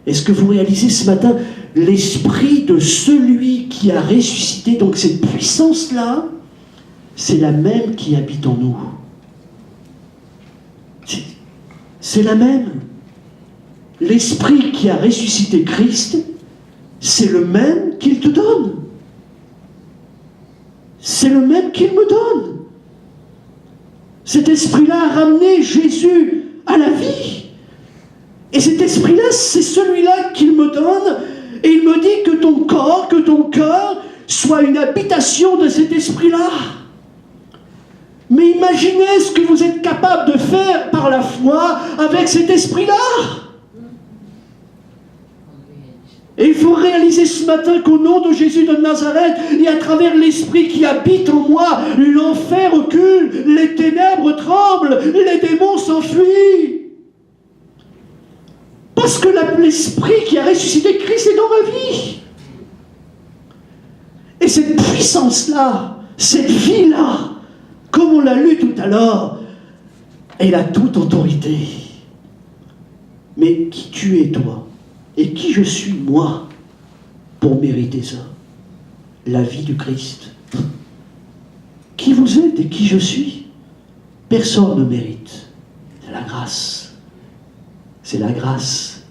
Est-ce que vous réalisez ce matin l'esprit de celui qui a ressuscité? Donc cette puissance-là, c'est la même qui habite en nous. C'est la même. L'esprit qui a ressuscité Christ, c'est le même qu'il te donne. C'est le même qu'il me donne. Cet esprit-là a ramené Jésus à la vie. Et cet esprit-là, c'est celui-là qu'il me donne. Et il me dit que ton corps, que ton cœur soit une habitation de cet esprit-là. Mais imaginez ce que vous êtes capable de faire par la foi avec cet esprit-là. Et il faut réaliser ce matin qu'au nom de Jésus de Nazareth, et à travers l'Esprit qui habite en moi, l'enfer recule, les ténèbres tremblent, les démons s'enfuient. Parce que l'Esprit qui a ressuscité Christ est dans ma vie. Et cette puissance-là, cette vie-là, comme on l'a lu tout à l'heure, elle a toute autorité. Mais qui tu es, toi ? Et qui je suis, moi, pour mériter ça? La vie du Christ. Qui vous êtes et qui je suis? Personne ne mérite. C'est la grâce. C'est la grâce.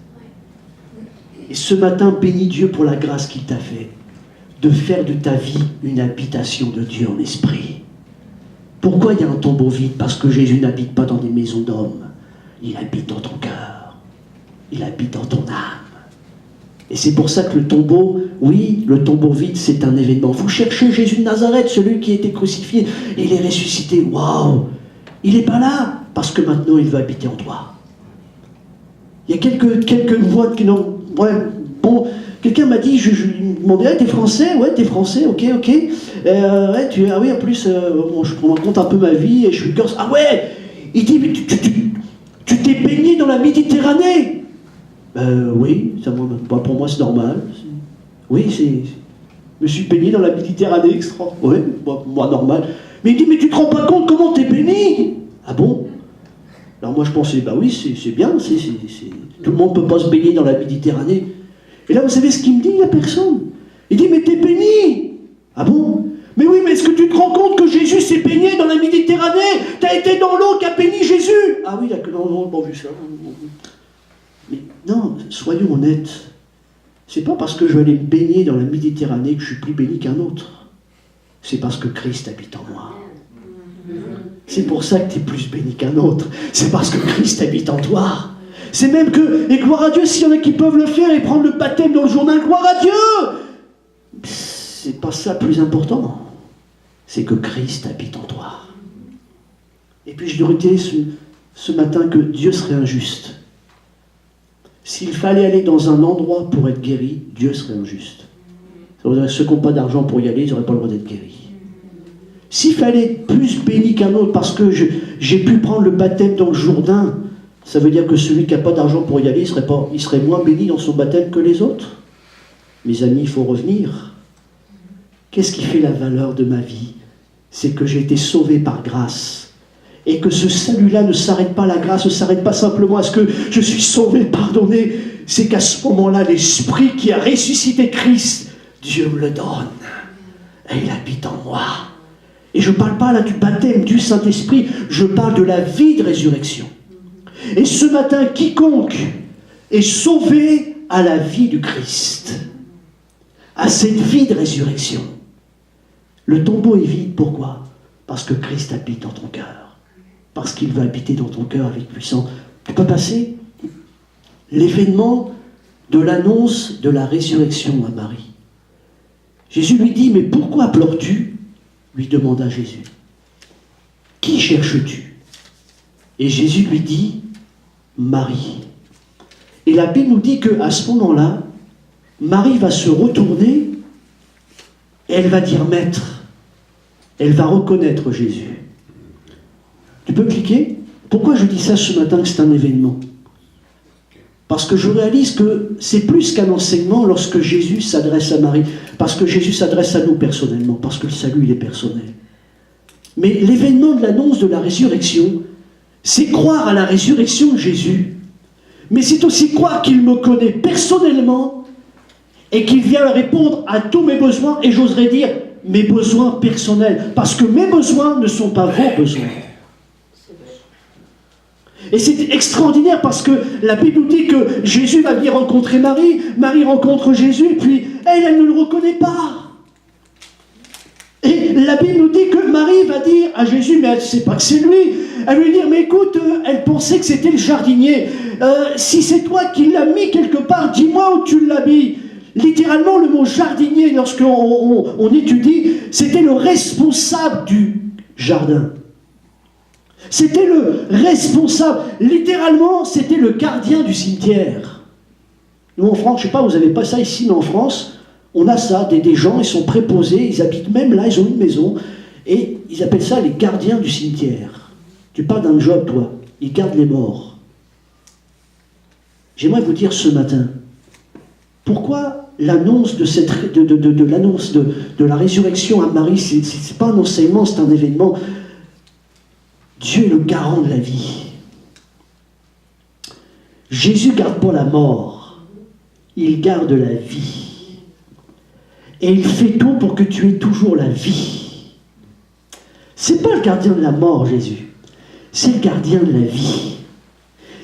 Et ce matin, bénis Dieu pour la grâce qu'il t'a fait, de faire de ta vie une habitation de Dieu en esprit. Pourquoi il y a un tombeau vide? Parce que Jésus n'habite pas dans des maisons d'hommes. Il habite dans ton cœur. Il habite dans ton âme. Et c'est pour ça que le tombeau, oui, le tombeau vide, c'est un événement. Vous cherchez Jésus de Nazareth, celui qui a été crucifié, et il est ressuscité. Waouh! Il n'est pas là, parce que maintenant il veut habiter en toi. Il y a quelques voix qui n'ont... Ouais, bon, quelqu'un m'a dit, je me demandais, t'es français? Ouais, t'es français, ok. Ouais, ah oui, en plus, bon, je prends en compte un peu ma vie, et je suis corse. Ah ouais! Il dit, mais tu t'es baigné dans la Méditerranée? Oui, pour moi c'est normal. Oui, je me suis baigné dans la Méditerranée, extra. Oui, moi normal. Mais il dit, mais tu te rends pas compte comment t'es béni? Ah bon? Alors moi je pensais, bah oui, c'est bien, tout le monde ne peut pas se baigner dans la Méditerranée. Et là, vous savez ce qu'il me dit, la personne? Il dit, mais t'es béni! Ah bon? Mais oui, mais est-ce que tu te rends compte que Jésus s'est baigné dans la Méditerranée? T'as été dans l'eau qu'a béni Jésus! Ah oui, d'accord, non, pas vu ça. Mais non, soyons honnêtes. C'est pas parce que je vais aller me baigner dans la Méditerranée que je suis plus béni qu'un autre. C'est parce que Christ habite en moi. C'est pour ça que tu es plus béni qu'un autre. C'est parce que Christ habite en toi. C'est même que, et gloire à Dieu, s'il y en a qui peuvent le faire et prendre le baptême dans le Jourdain, gloire à Dieu! C'est pas ça le plus important. C'est que Christ habite en toi. Et puis je dirais ce matin que Dieu serait injuste. S'il fallait aller dans un endroit pour être guéri, Dieu serait injuste. Ça veut dire que ceux qui n'ont pas d'argent pour y aller, ils n'auraient pas le droit d'être guéris. S'il fallait être plus béni qu'un autre parce que j'ai pu prendre le baptême dans le Jourdain, ça veut dire que celui qui n'a pas d'argent pour y aller, il serait moins béni dans son baptême que les autres. Mes amis, il faut revenir. Qu'est-ce qui fait la valeur de ma vie? C'est que j'ai été sauvé par grâce. Et que ce salut-là ne s'arrête pas, la grâce ne s'arrête pas simplement à ce que je suis sauvé, pardonné. C'est qu'à ce moment-là, l'Esprit qui a ressuscité Christ, Dieu me le donne. Et il habite en moi. Et je ne parle pas là du baptême du Saint-Esprit, je parle de la vie de résurrection. Et ce matin, quiconque est sauvé à la vie du Christ, à cette vie de résurrection, le tombeau est vide. Pourquoi? Parce que Christ habite dans ton cœur. Parce qu'il va habiter dans ton cœur avec puissance. Tu peux passer l'événement de l'annonce de la résurrection à Marie. Jésus lui dit, mais pourquoi pleures-tu? Lui demanda Jésus. Qui cherches-tu? Et Jésus lui dit, Marie. Et la Bible nous dit qu'à ce moment-là, Marie va se retourner et elle va dire Maître. Elle va reconnaître Jésus. Tu peux cliquer? Pourquoi je dis ça ce matin que c'est un événement? Parce que je réalise que c'est plus qu'un enseignement lorsque Jésus s'adresse à Marie. Parce que Jésus s'adresse à nous personnellement. Parce que le salut, il est personnel. Mais l'événement de l'annonce de la résurrection, c'est croire à la résurrection de Jésus. Mais c'est aussi croire qu'il me connaît personnellement et qu'il vient répondre à tous mes besoins, et j'oserais dire mes besoins personnels. Parce que mes besoins ne sont pas vos besoins. Et c'est extraordinaire parce que la Bible nous dit que Jésus va venir rencontrer Marie, Marie rencontre Jésus, puis elle ne le reconnaît pas. Et la Bible nous dit que Marie va dire à Jésus, mais elle ne sait pas que c'est lui. Elle lui dit, mais écoute, elle pensait que c'était le jardinier. Si c'est toi qui l'as mis quelque part, dis-moi où tu l'as mis. Littéralement, le mot jardinier, lorsqu'on étudie, c'était le responsable du jardin. C'était le responsable. Littéralement, c'était le gardien du cimetière. Nous, en France, je ne sais pas, vous n'avez pas ça ici, mais en France, on a ça, des gens, ils sont préposés, ils habitent même là, ils ont une maison, et ils appellent ça les gardiens du cimetière. Tu parles d'un job, toi. Ils gardent les morts. J'aimerais vous dire ce matin, pourquoi l'annonce de l'annonce de la résurrection à Marie, c'est pas un enseignement, c'est un événement. Dieu est le garant de la vie. Jésus ne garde pas la mort, il garde la vie. Et il fait tout pour que tu aies toujours la vie. C'est pas le gardien de la mort, Jésus. C'est le gardien de la vie.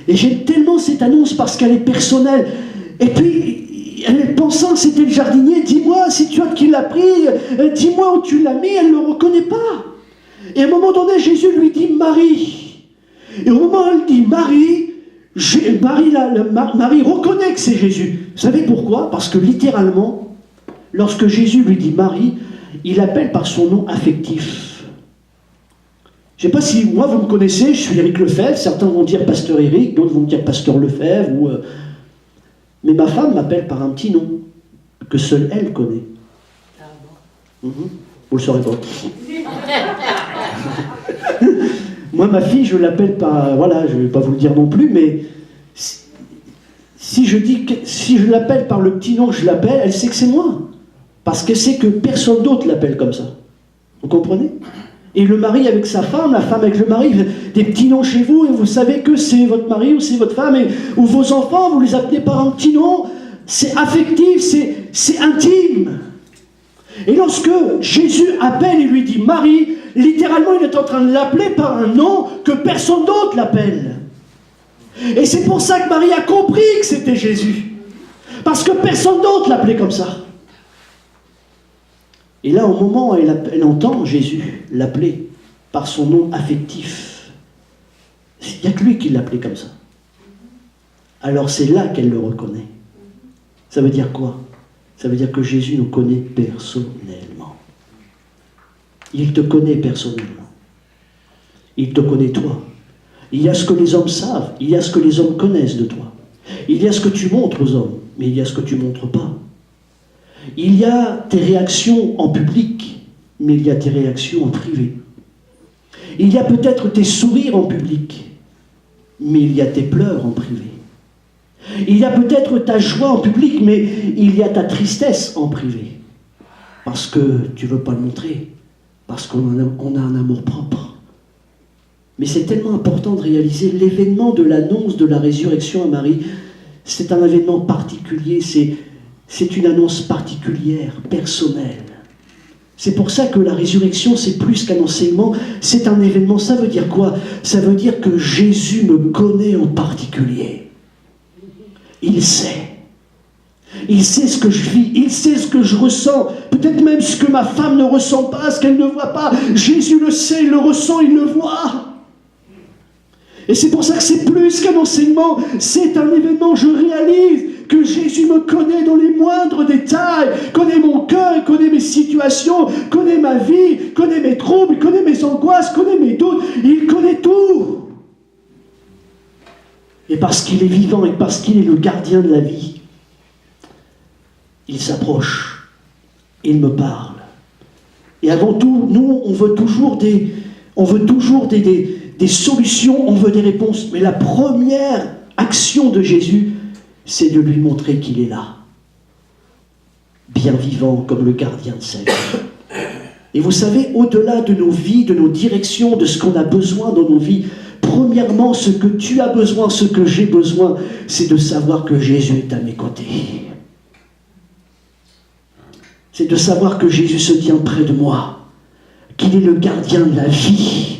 Et j'aime tellement cette annonce parce qu'elle est personnelle. Et puis, elle pensant que c'était le jardinier, dis-moi si tu as qui l'a pris, dis-moi où tu l'as mis, elle ne le reconnaît pas. Et à un moment donné, Jésus lui dit Marie. Et au moment où elle dit Marie, Marie reconnaît que c'est Jésus. Vous savez pourquoi? Parce que littéralement, lorsque Jésus lui dit Marie, il l'appelle par son nom affectif. Je ne sais pas si moi vous me connaissez, je suis Éric Lefebvre, certains vont dire Pasteur Éric, d'autres vont dire Pasteur Lefebvre, mais ma femme m'appelle par un petit nom que seule elle connaît. Vous ne le saurez pas. Moi, ma fille, je l'appelle pas, voilà, je ne vais pas vous le dire non plus, mais si je l'appelle par le petit nom que je l'appelle, elle sait que c'est moi. Parce qu'elle sait que personne d'autre l'appelle comme ça. Vous comprenez? Et le mari avec sa femme, la femme avec le mari, des petits noms chez vous, et vous savez que c'est votre mari ou c'est votre femme, ou vos enfants, vous les appelez par un petit nom. C'est affectif, c'est intime. Et lorsque Jésus appelle et lui dit Marie, littéralement il est en train de l'appeler par un nom que personne d'autre l'appelle. Et c'est pour ça que Marie a compris que c'était Jésus. Parce que personne d'autre l'appelait comme ça. Et là, au moment où elle entend Jésus l'appeler par son nom affectif, il n'y a que lui qui l'appelait comme ça. Alors c'est là qu'elle le reconnaît. Ça veut dire quoi? Ça veut dire que Jésus nous connaît personnellement. Il te connaît personnellement. Il te connaît toi. Il y a ce que les hommes savent, il y a ce que les hommes connaissent de toi. Il y a ce que tu montres aux hommes, mais il y a ce que tu ne montres pas. Il y a tes réactions en public, mais il y a tes réactions en privé. Il y a peut-être tes sourires en public, mais il y a tes pleurs en privé. Il y a peut-être ta joie en public, mais il y a ta tristesse en privé. Parce que tu ne veux pas le montrer, parce qu'on a un amour propre. Mais c'est tellement important de réaliser l'événement de l'annonce de la résurrection à Marie. C'est un événement particulier, c'est une annonce particulière, personnelle. C'est pour ça que la résurrection, c'est plus qu'un enseignement, c'est un événement. Ça veut dire quoi? Ça veut dire que Jésus me connaît en particulier. Il sait. Il sait ce que je vis, il sait ce que je ressens, peut-être même ce que ma femme ne ressent pas, ce qu'elle ne voit pas. Jésus le sait, il le ressent, il le voit. Et c'est pour ça que c'est plus qu'un enseignement, c'est un événement. Je réalise que Jésus me connaît dans les moindres détails, connaît mon cœur, connaît mes situations, connaît ma vie, connaît mes troubles, connaît mes angoisses, connaît mes doutes, il connaît tout. Et parce qu'il est vivant et parce qu'il est le gardien de la vie, il s'approche, il me parle. Et avant tout, nous, on veut toujours des solutions, on veut des réponses. Mais la première action de Jésus, c'est de lui montrer qu'il est là. Bien vivant comme le gardien de sa vie. Et vous savez, au-delà de nos vies, de nos directions, de ce qu'on a besoin dans nos vies, premièrement, ce que tu as besoin, ce que j'ai besoin, c'est de savoir que Jésus est à mes côtés. C'est de savoir que Jésus se tient près de moi, qu'il est le gardien de la vie,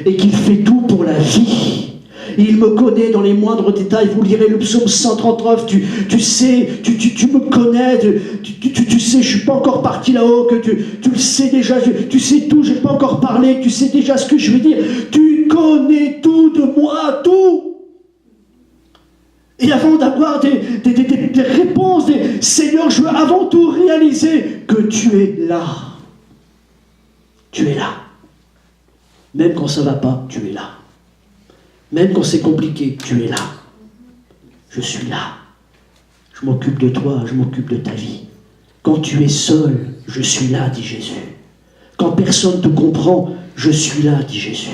et qu'il fait tout pour la vie. Et il me connaît dans les moindres détails. Vous lirez le psaume 139, tu sais, tu me connais, tu sais, je ne suis pas encore parti là-haut, que tu le sais déjà, tu sais tout, je n'ai pas encore parlé, tu sais déjà ce que je veux dire. Tu connais tout de moi, tout. Et avant d'avoir des réponses, Seigneur, je veux avant tout réaliser que tu es là. Tu es là. Même quand ça ne va pas, tu es là. Même quand c'est compliqué, tu es là. Je suis là. Je m'occupe de toi, je m'occupe de ta vie. Quand tu es seul, je suis là, dit Jésus. Quand personne ne te comprend, je suis là, dit Jésus.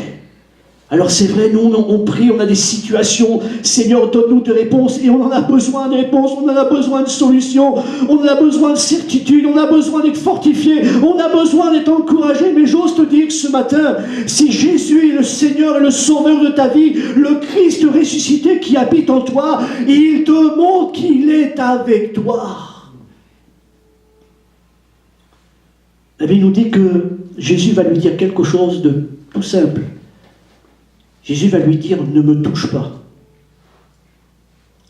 Alors c'est vrai, nous on prie, on a des situations, Seigneur donne-nous des réponses, et on en a besoin de réponses, on en a besoin de solutions, on en a besoin de certitude, on a besoin d'être fortifié, on a besoin d'être encouragé. Mais j'ose te dire que ce matin, si Jésus est le Seigneur et le Sauveur de ta vie, le Christ ressuscité qui habite en toi, il te montre qu'il est avec toi. La Bible nous dit que Jésus va lui dire quelque chose de tout simple. Jésus va lui dire « ne me touche pas ».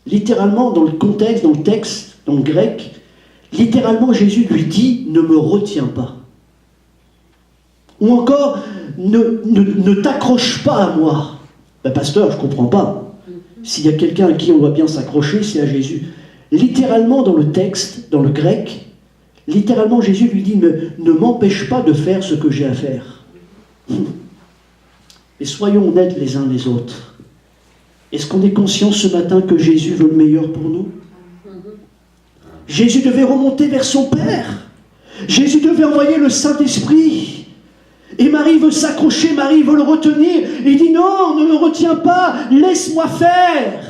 Littéralement, dans le contexte, dans le texte, dans le grec, littéralement, Jésus lui dit « ne me retiens pas ». Ou encore « ne t'accroche pas à moi ». Ben, pasteur, je ne comprends pas. S'il y a quelqu'un à qui on doit bien s'accrocher, c'est à Jésus. Littéralement, dans le texte, dans le grec, littéralement, Jésus lui dit « ne m'empêche pas de faire ce que j'ai à faire ». Et soyons honnêtes les uns les autres. Est-ce qu'on est conscient ce matin que Jésus veut le meilleur pour nous? Jésus devait remonter vers son Père. Jésus devait envoyer le Saint-Esprit. Et Marie veut s'accrocher, Marie veut le retenir. Il dit non, ne le retiens pas, laisse-moi faire.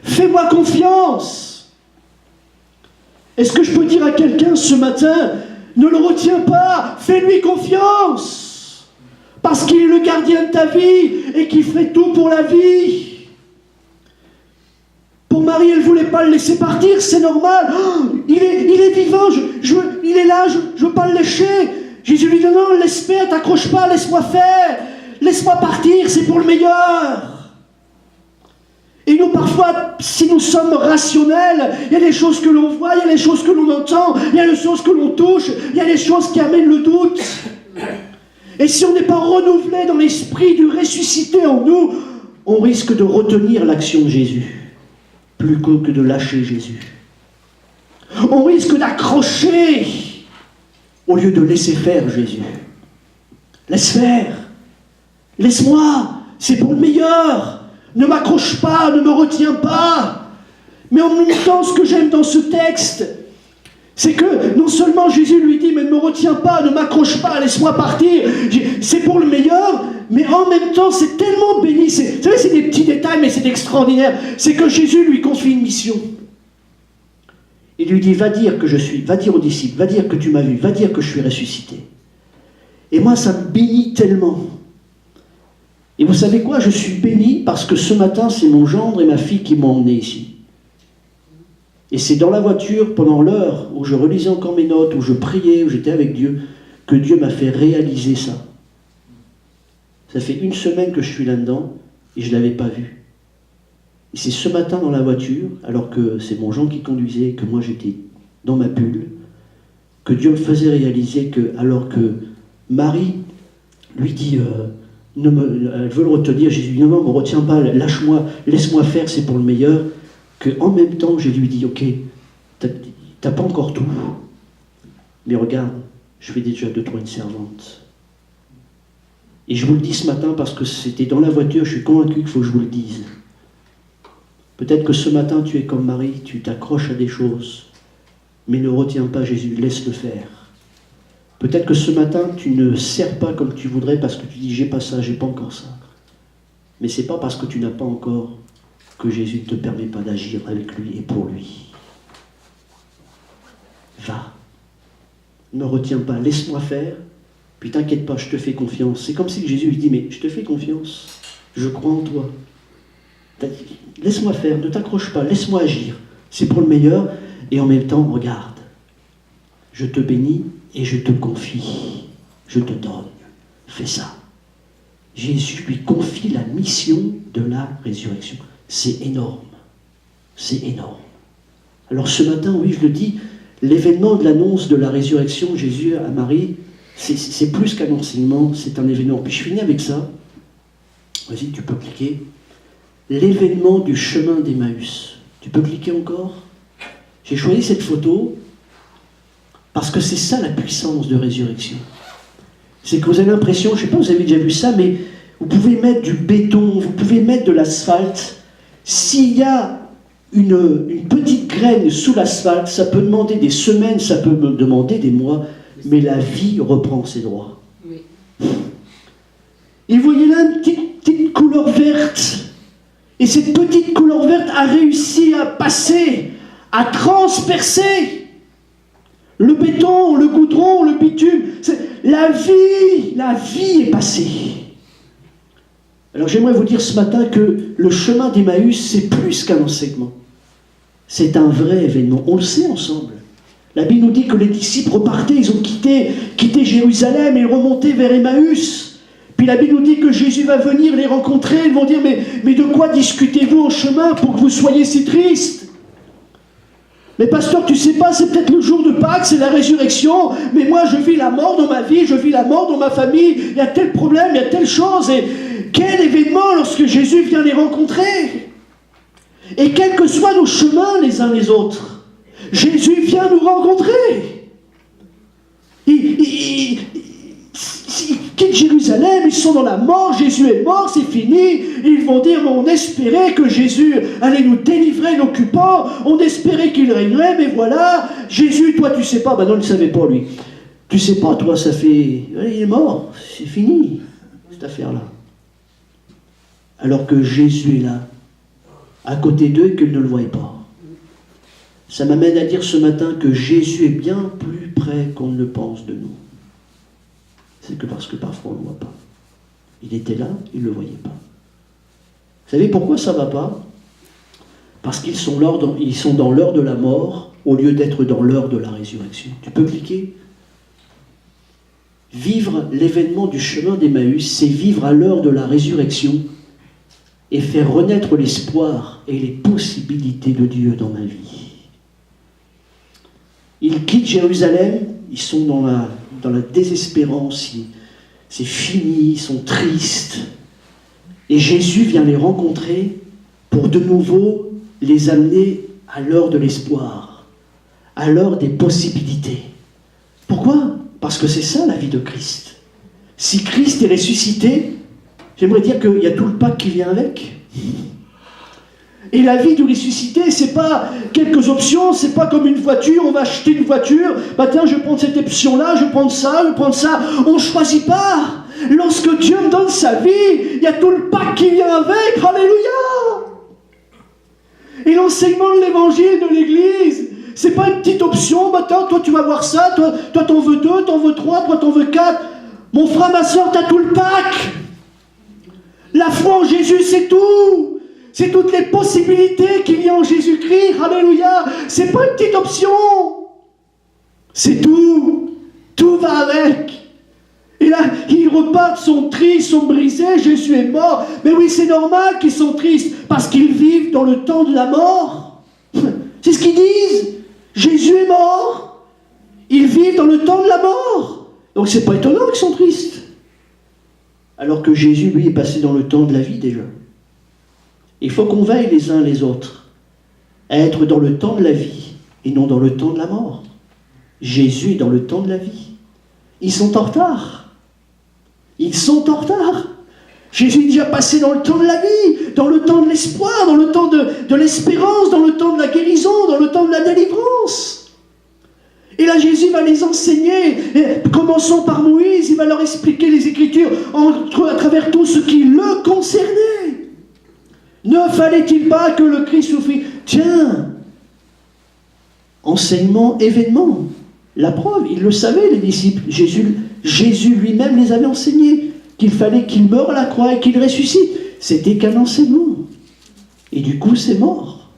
Fais-moi confiance. Est-ce que je peux dire à quelqu'un ce matin, ne le retiens pas, fais-lui confiance, parce qu'il est le gardien de ta vie et qu'il ferait tout pour la vie. Pour Marie, elle ne voulait pas le laisser partir, c'est normal. Oh, il est vivant, il est là, je ne veux pas le lécher. Jésus lui dit non, laisse faire, t'accroche pas, laisse-moi faire. Laisse-moi partir, c'est pour le meilleur. Et nous, parfois, si nous sommes rationnels, il y a des choses que l'on voit, il y a des choses que l'on entend, il y a des choses que l'on touche, il y a des choses qui amènent le doute. Et si on n'est pas renouvelé dans l'esprit du ressuscité en nous, on risque de retenir l'action de Jésus, plutôt que de lâcher Jésus. On risque d'accrocher au lieu de laisser faire Jésus. Laisse faire. Laisse-moi. C'est pour le meilleur. Ne m'accroche pas, ne me retiens pas. Mais en même temps, ce que j'aime dans ce texte, c'est que non seulement Jésus lui dit, mais ne me retiens pas, ne m'accroche pas, laisse-moi partir. C'est pour le meilleur. Mais en même temps, c'est tellement béni. Vous savez, c'est des petits détails, mais c'est extraordinaire. C'est que Jésus lui confie une mission. Il lui dit, va dire aux disciples, va dire que tu m'as vu, va dire que je suis ressuscité. Et moi, ça me bénit tellement. Et vous savez quoi? Je suis béni parce que ce matin, c'est mon gendre et ma fille qui m'ont emmené ici. Et c'est dans la voiture, pendant l'heure où je relisais encore mes notes, où je priais, où j'étais avec Dieu, que Dieu m'a fait réaliser ça. Ça fait 1 semaine que je suis là-dedans et je ne l'avais pas vu. Et c'est ce matin dans la voiture, alors que c'est mon gendre qui conduisait, que moi j'étais dans ma bulle, que Dieu me faisait réaliser que, alors que Marie lui dit, elle veut le retenir, Jésus dit, non, ne me retiens pas, lâche-moi, laisse-moi faire, c'est pour le meilleur, qu'en même temps, je lui dis, ok, t'as pas encore tout, mais regarde, je fais déjà de toi une servante. Et je vous le dis ce matin parce que c'était dans la voiture, je suis convaincu qu'il faut que je vous le dise. Peut-être que ce matin, tu es comme Marie, tu t'accroches à des choses, mais ne retiens pas Jésus, laisse-le faire. Peut-être que ce matin, tu ne sers pas comme tu voudrais parce que tu dis, j'ai pas ça, j'ai pas encore ça. Mais c'est pas parce que tu n'as pas encore que Jésus ne te permet pas d'agir avec lui et pour lui. Va. Ne retiens pas, laisse-moi faire. Puis t'inquiète pas, je te fais confiance. C'est comme si Jésus lui dit, mais je te fais confiance, je crois en toi. Laisse-moi faire, ne t'accroche pas, laisse-moi agir. C'est pour le meilleur. Et en même temps, regarde, je te bénis et je te confie. Je te donne. Fais ça. Jésus lui confie la mission de la résurrection. C'est énorme. C'est énorme. Alors ce matin, oui, je le dis, l'événement de l'annonce de la résurrection de Jésus à Marie, c'est plus qu'un enseignement, c'est un événement. Puis je finis avec ça. Vas-y, tu peux cliquer. L'événement du chemin d'Emmaüs. Tu peux cliquer encore? J'ai choisi cette photo parce que c'est ça la puissance de résurrection. C'est que vous avez l'impression, je ne sais pas, vous avez déjà vu ça, mais vous pouvez mettre du béton, vous pouvez mettre de l'asphalte. S'il y a une petite graine sous l'asphalte, ça peut demander des semaines, ça peut me demander des mois, mais la vie reprend ses droits. Oui. Et vous voyez là une petite couleur verte. Et cette petite couleur verte a réussi à passer, à transpercer le béton, le goudron, le bitume. La vie est passée. Alors j'aimerais vous dire ce matin que le chemin d'Emmaüs, c'est plus qu'un enseignement. C'est un vrai événement. On le sait ensemble. La Bible nous dit que les disciples repartaient, ils ont quitté Jérusalem et ils remontaient vers Emmaüs. Puis la Bible nous dit que Jésus va venir les rencontrer, ils vont dire, mais de quoi discutez-vous en chemin pour que vous soyez si tristes? Mais pasteur, tu sais pas, c'est peut-être le jour de Pâques, c'est la résurrection, mais moi je vis la mort dans ma vie, je vis la mort dans ma famille, il y a tel problème, il y a telle chose, et quel événement lorsque Jésus vient les rencontrer? Et quels que soient nos chemins les uns les autres, Jésus vient nous rencontrer. Ils quittent Jérusalem, ils sont dans la mort, Jésus est mort, c'est fini. Ils vont dire, mais on espérait que Jésus allait nous délivrer l'occupant, on espérait qu'il régnerait, mais voilà, Jésus, toi tu sais pas, ben non, il ne savait pas lui. Tu sais pas, toi ça fait, il est mort, c'est fini, cette affaire-là. Alors que Jésus est là, à côté d'eux et qu'ils ne le voient pas. Ça m'amène à dire ce matin que Jésus est bien plus près qu'on ne le pense de nous. C'est que parce que parfois on ne le voit pas. Il était là, il ne le voyait pas. Vous savez pourquoi ça ne va pas? Parce qu'ils sont dans l'heure de la mort au lieu d'être dans l'heure de la résurrection. Tu peux cliquer? Vivre l'événement du chemin d'Emmaüs, c'est vivre à l'heure de la résurrection et faire renaître l'espoir et les possibilités de Dieu dans ma vie. Ils quittent Jérusalem, ils sont dans la désespérance, c'est fini, ils sont tristes. Et Jésus vient les rencontrer pour de nouveau les amener à l'heure de l'espoir, à l'heure des possibilités. Pourquoi? Parce que c'est ça la vie de Christ. Si Christ est ressuscité, j'aimerais dire qu'il y a tout le pack qui vient avec. Et la vie du ressuscité, c'est pas quelques options, c'est pas comme une voiture, on va acheter une voiture, bah tiens, je vais prendre cette option-là, je vais prendre ça, je vais prendre ça. On ne choisit pas. Lorsque Dieu me donne sa vie, il y a tout le pack qui vient avec. Alléluia! Et l'enseignement de l'évangile de l'Église, c'est pas une petite option, bah tiens, toi tu vas voir ça, toi t'en veux 2, t'en veux 3, toi t'en veux 4. Mon frère, ma soeur, t'as tout le pack. La foi en Jésus, c'est tout. C'est toutes les possibilités qu'il y a en Jésus-Christ. Alléluia. C'est pas une petite option. C'est tout. Tout va avec. Et là, ils repartent, sont tristes, sont brisés. Jésus est mort. Mais oui, c'est normal qu'ils sont tristes parce qu'ils vivent dans le temps de la mort. C'est ce qu'ils disent. Jésus est mort. Ils vivent dans le temps de la mort. Donc c'est pas étonnant qu'ils sont tristes. Alors que Jésus, lui, est passé dans le temps de la vie déjà. Il faut qu'on veille les uns les autres à être dans le temps de la vie et non dans le temps de la mort. Jésus est dans le temps de la vie. Ils sont en retard. Ils sont en retard. Jésus est déjà passé dans le temps de la vie, dans le temps de l'espoir, dans le temps de l'espérance, dans le temps de la guérison, dans le temps de la délivrance. Et là, Jésus va les enseigner. Et commençons par Moïse, il va leur expliquer les Écritures à travers tout ce qui le concernait. Ne fallait-il pas que le Christ souffrit? Tiens, enseignement, événement. La preuve, ils le savaient, les disciples. Jésus lui-même les avait enseignés qu'il fallait qu'il meure à la croix et qu'il ressuscite. C'était qu'un enseignement. Et du coup, c'est mort.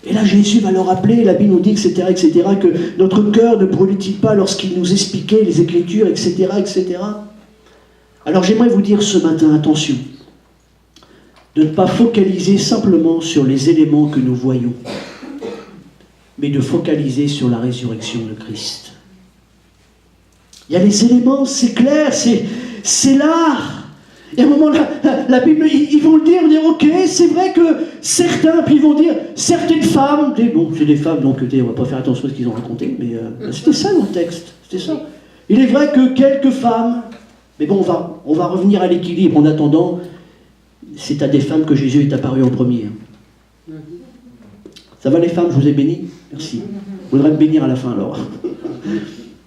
Et là, Jésus va leur rappeler, la Bible nous dit, etc., que notre cœur ne brûlait-il pas lorsqu'il nous expliquait les Écritures, etc., etc. Alors, j'aimerais vous dire ce matin, attention, de ne pas focaliser simplement sur les éléments que nous voyons, mais de focaliser sur la résurrection de Christ. Il y a les éléments, c'est clair, c'est là. Et à un moment, la Bible, ils vont le dire, ok, c'est vrai que certains, puis ils vont dire, certaines femmes, bon, c'est des femmes, donc on va pas faire attention à ce qu'ils ont raconté, mais c'était ça dans le texte, c'était ça. Il est vrai que quelques femmes, mais bon, on va revenir à l'équilibre en attendant. C'est à des femmes que Jésus est apparu en premier. Ça va les femmes, je vous ai bénis? Merci. Je voudrais me bénir à la fin alors.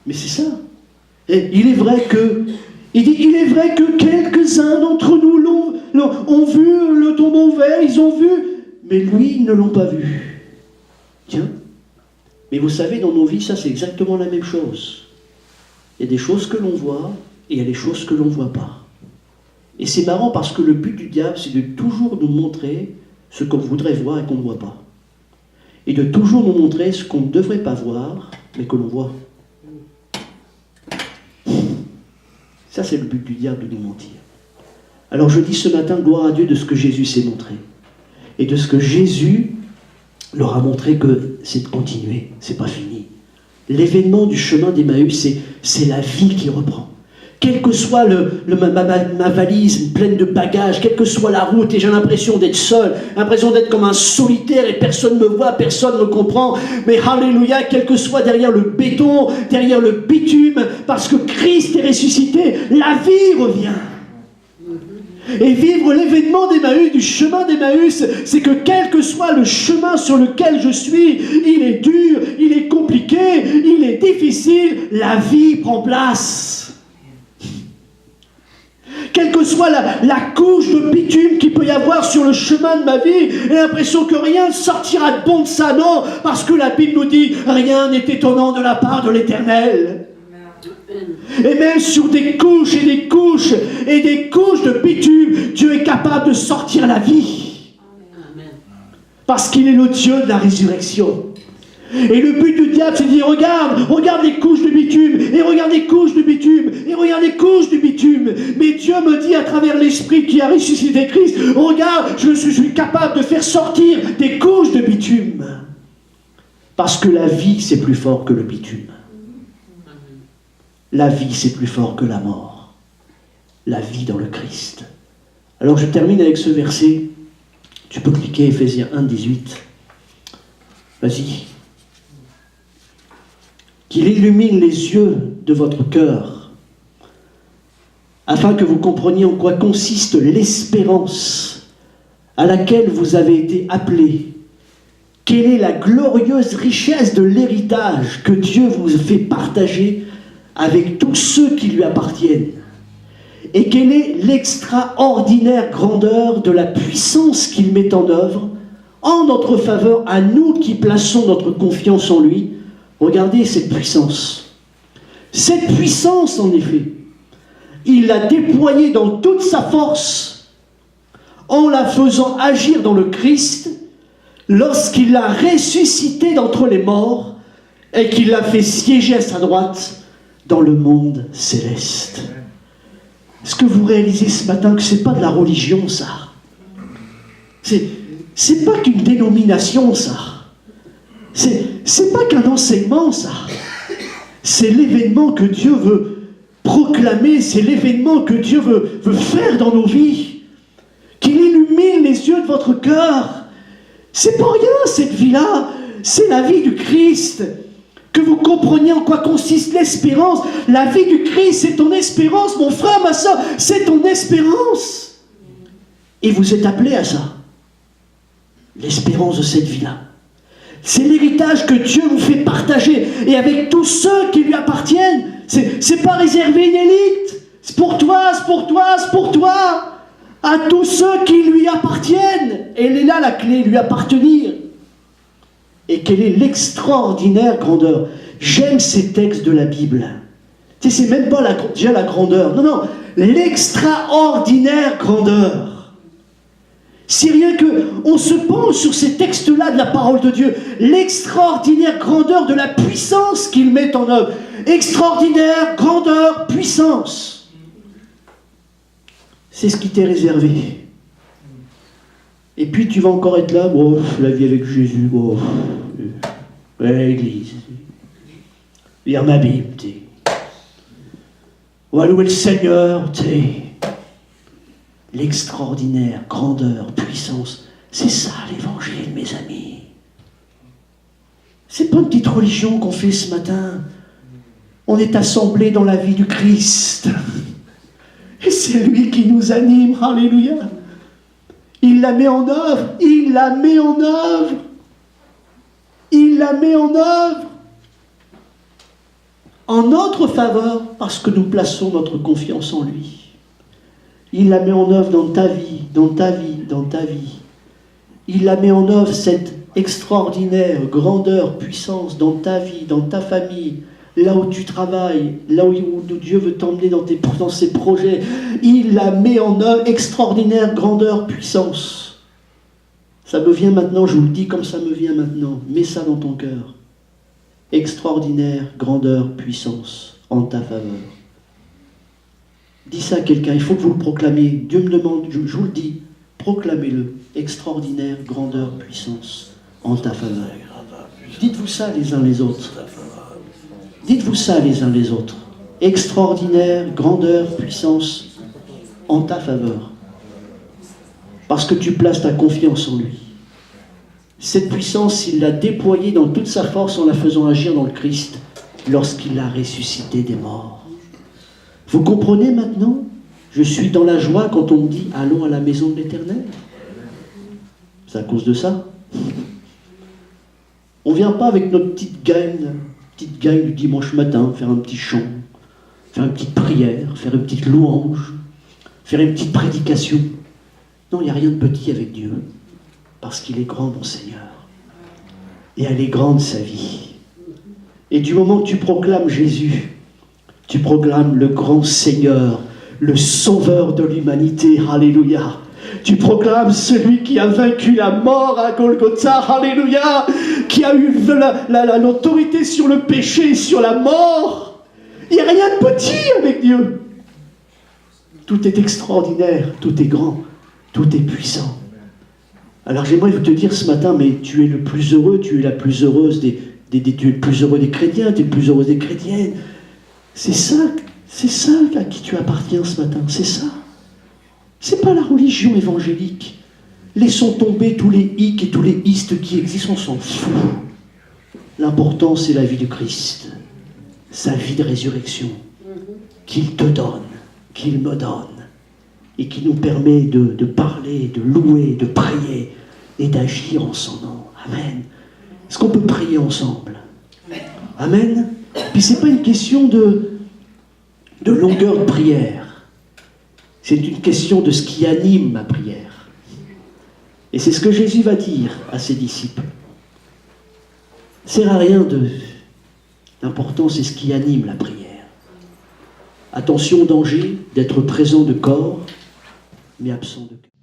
Mais c'est ça. Et il est vrai que quelques-uns d'entre nous ont vu le tombeau ouvert, ils ont vu, mais lui, ils ne l'ont pas vu. Tiens. Mais vous savez, dans nos vies, ça c'est exactement la même chose. Il y a des choses que l'on voit et il y a des choses que l'on ne voit pas. Et c'est marrant parce que le but du diable, c'est de toujours nous montrer ce qu'on voudrait voir et qu'on ne voit pas. Et de toujours nous montrer ce qu'on ne devrait pas voir, mais que l'on voit. Ça, c'est le but du diable, de nous mentir. Alors je dis ce matin, gloire à Dieu de ce que Jésus s'est montré. Et de ce que Jésus leur a montré que c'est de continuer, c'est pas fini. L'événement du chemin d'Emmaüs, c'est la vie qui reprend. Quelle que soit ma valise pleine de bagages, quelle que soit la route, et j'ai l'impression d'être seul, l'impression d'être comme un solitaire et personne ne me voit, personne ne me comprend. Mais alléluia, quel que soit derrière le béton, derrière le bitume, parce que Christ est ressuscité, la vie revient. Et vivre l'événement d'Emmaüs, du chemin d'Emmaüs, c'est que quel que soit le chemin sur lequel je suis, il est dur, il est compliqué, il est difficile, la vie prend place. Quel que soit soit la couche de bitume qu'il peut y avoir sur le chemin de ma vie, et l'impression que rien ne sortira de bon de ça, non, parce que la Bible nous dit, rien n'est étonnant de la part de l'Éternel. Et même sur des couches et des couches et des couches de bitume, Dieu est capable de sortir la vie. Parce qu'il est le Dieu de la résurrection. Et le but du diable, c'est de dire, regarde les couches de bitume, et regarde les couches de bitume, et regarde les couches de bitume. Mais Dieu me dit à travers l'Esprit qui a ressuscité Christ, regarde, je suis capable de faire sortir des couches de bitume. Parce que la vie, c'est plus fort que le bitume. La vie, c'est plus fort que la mort. La vie dans le Christ. Alors je termine avec ce verset. Tu peux cliquer Éphésiens 1, 18. Vas-y. Qu'il illumine les yeux de votre cœur, afin que vous compreniez en quoi consiste l'espérance à laquelle vous avez été appelés. Quelle est la glorieuse richesse de l'héritage que Dieu vous fait partager avec tous ceux qui lui appartiennent. Et quelle est l'extraordinaire grandeur de la puissance qu'il met en œuvre en notre faveur à nous qui plaçons notre confiance en lui. Regardez cette puissance. Cette puissance, en effet, il l'a déployée dans toute sa force en la faisant agir dans le Christ lorsqu'il l'a ressuscité d'entre les morts et qu'il l'a fait siéger à sa droite dans le monde céleste. Est-ce que vous réalisez ce matin que ce n'est pas de la religion, ça? C'est pas qu'une dénomination, ça. C'est pas qu'un enseignement, ça. C'est l'événement que Dieu veut proclamer, c'est l'événement que Dieu veut faire dans nos vies. Qu'il illumine les yeux de votre cœur. C'est pas rien, cette vie-là. C'est la vie du Christ. Que vous compreniez en quoi consiste l'espérance. La vie du Christ, c'est ton espérance, mon frère, ma soeur, c'est ton espérance. Et vous êtes appelés à ça. L'espérance de cette vie-là. C'est l'héritage que Dieu vous fait partager. Et avec tous ceux qui lui appartiennent. C'est pas réservé à une élite. C'est pour toi, c'est pour toi, c'est pour toi. À tous ceux qui lui appartiennent. Et elle est là la clé, lui appartenir. Et quelle est l'extraordinaire grandeur. J'aime ces textes de la Bible. Tu sais, c'est même pas déjà la grandeur. Non, non, l'extraordinaire grandeur. C'est rien que on se penche sur ces textes-là de la parole de Dieu. L'extraordinaire grandeur de la puissance qu'il met en œuvre. Extraordinaire grandeur, puissance. C'est ce qui t'est réservé. Et puis tu vas encore être là, bon, la vie avec Jésus, bon, l'église, lire ma Bible, on va louer le Seigneur, l'extraordinaire grandeur, puissance, c'est ça l'évangile, mes amis. C'est pas une petite religion qu'on fait ce matin. On est assemblés dans la vie du Christ. Et c'est lui qui nous anime, alléluia. Il la met en œuvre, il la met en œuvre, il la met en œuvre en notre faveur parce que nous plaçons notre confiance en lui. Il la met en œuvre dans ta vie, dans ta vie, dans ta vie. Il la met en œuvre cette extraordinaire grandeur, puissance dans ta vie, dans ta famille, là où tu travailles, là où Dieu veut t'emmener dans ses projets. Il la met en œuvre, extraordinaire grandeur, puissance. Ça me vient maintenant, je vous le dis comme ça me vient maintenant. Mets ça dans ton cœur. Extraordinaire grandeur, puissance en ta faveur. Dis ça à quelqu'un, il faut que vous le proclamiez. Dieu me demande, je vous le dis, proclamez-le. Extraordinaire grandeur, puissance en ta faveur. Dites-vous ça les uns les autres. Dites-vous ça les uns les autres. Extraordinaire, grandeur, puissance en ta faveur. Parce que tu places ta confiance en lui. Cette puissance, il l'a déployée dans toute sa force en la faisant agir dans le Christ lorsqu'il l'a ressuscité des morts. Vous comprenez maintenant? Je suis dans la joie quand on me dit « Allons à la maison de l'Éternel ». C'est à cause de ça. On ne vient pas avec notre petite gaine du dimanche matin, faire un petit chant, faire une petite prière, faire une petite louange. faire une petite prédication. Non, il n'y a rien de petit avec Dieu, parce qu'il est grand, mon Seigneur. Et elle est grande, sa vie. Et du moment que tu proclames Jésus, tu proclames le grand Seigneur, le Sauveur de l'humanité, alléluia. Tu proclames celui qui a vaincu la mort à Golgotha, alléluia, qui a eu l'autorité sur le péché, sur la mort. Il n'y a rien de petit avec Dieu. Tout est extraordinaire, tout est grand, tout est puissant. Alors j'aimerais te dire ce matin, mais tu es le plus heureux, tu es la plus heureuse tu es le plus heureux des chrétiens, tu es le plus heureuse des chrétiennes. C'est ça à qui tu appartiens ce matin, c'est ça. C'est pas la religion évangélique. Laissons tomber tous les hic et tous les istes qui existent, on s'en fout. L'important, c'est la vie de Christ, sa vie de résurrection, qu'il te donne, qu'il me donne, et qui nous permet de parler, de louer, de prier, et d'agir en son nom. Amen. Est-ce qu'on peut prier ensemble? Amen. Puis c'est pas une question de longueur de prière. C'est une question de ce qui anime ma prière. Et c'est ce que Jésus va dire à ses disciples. Ça sert à rien de... L'important, c'est ce qui anime la prière. Attention au danger d'être présent de corps, mais absent de cœur.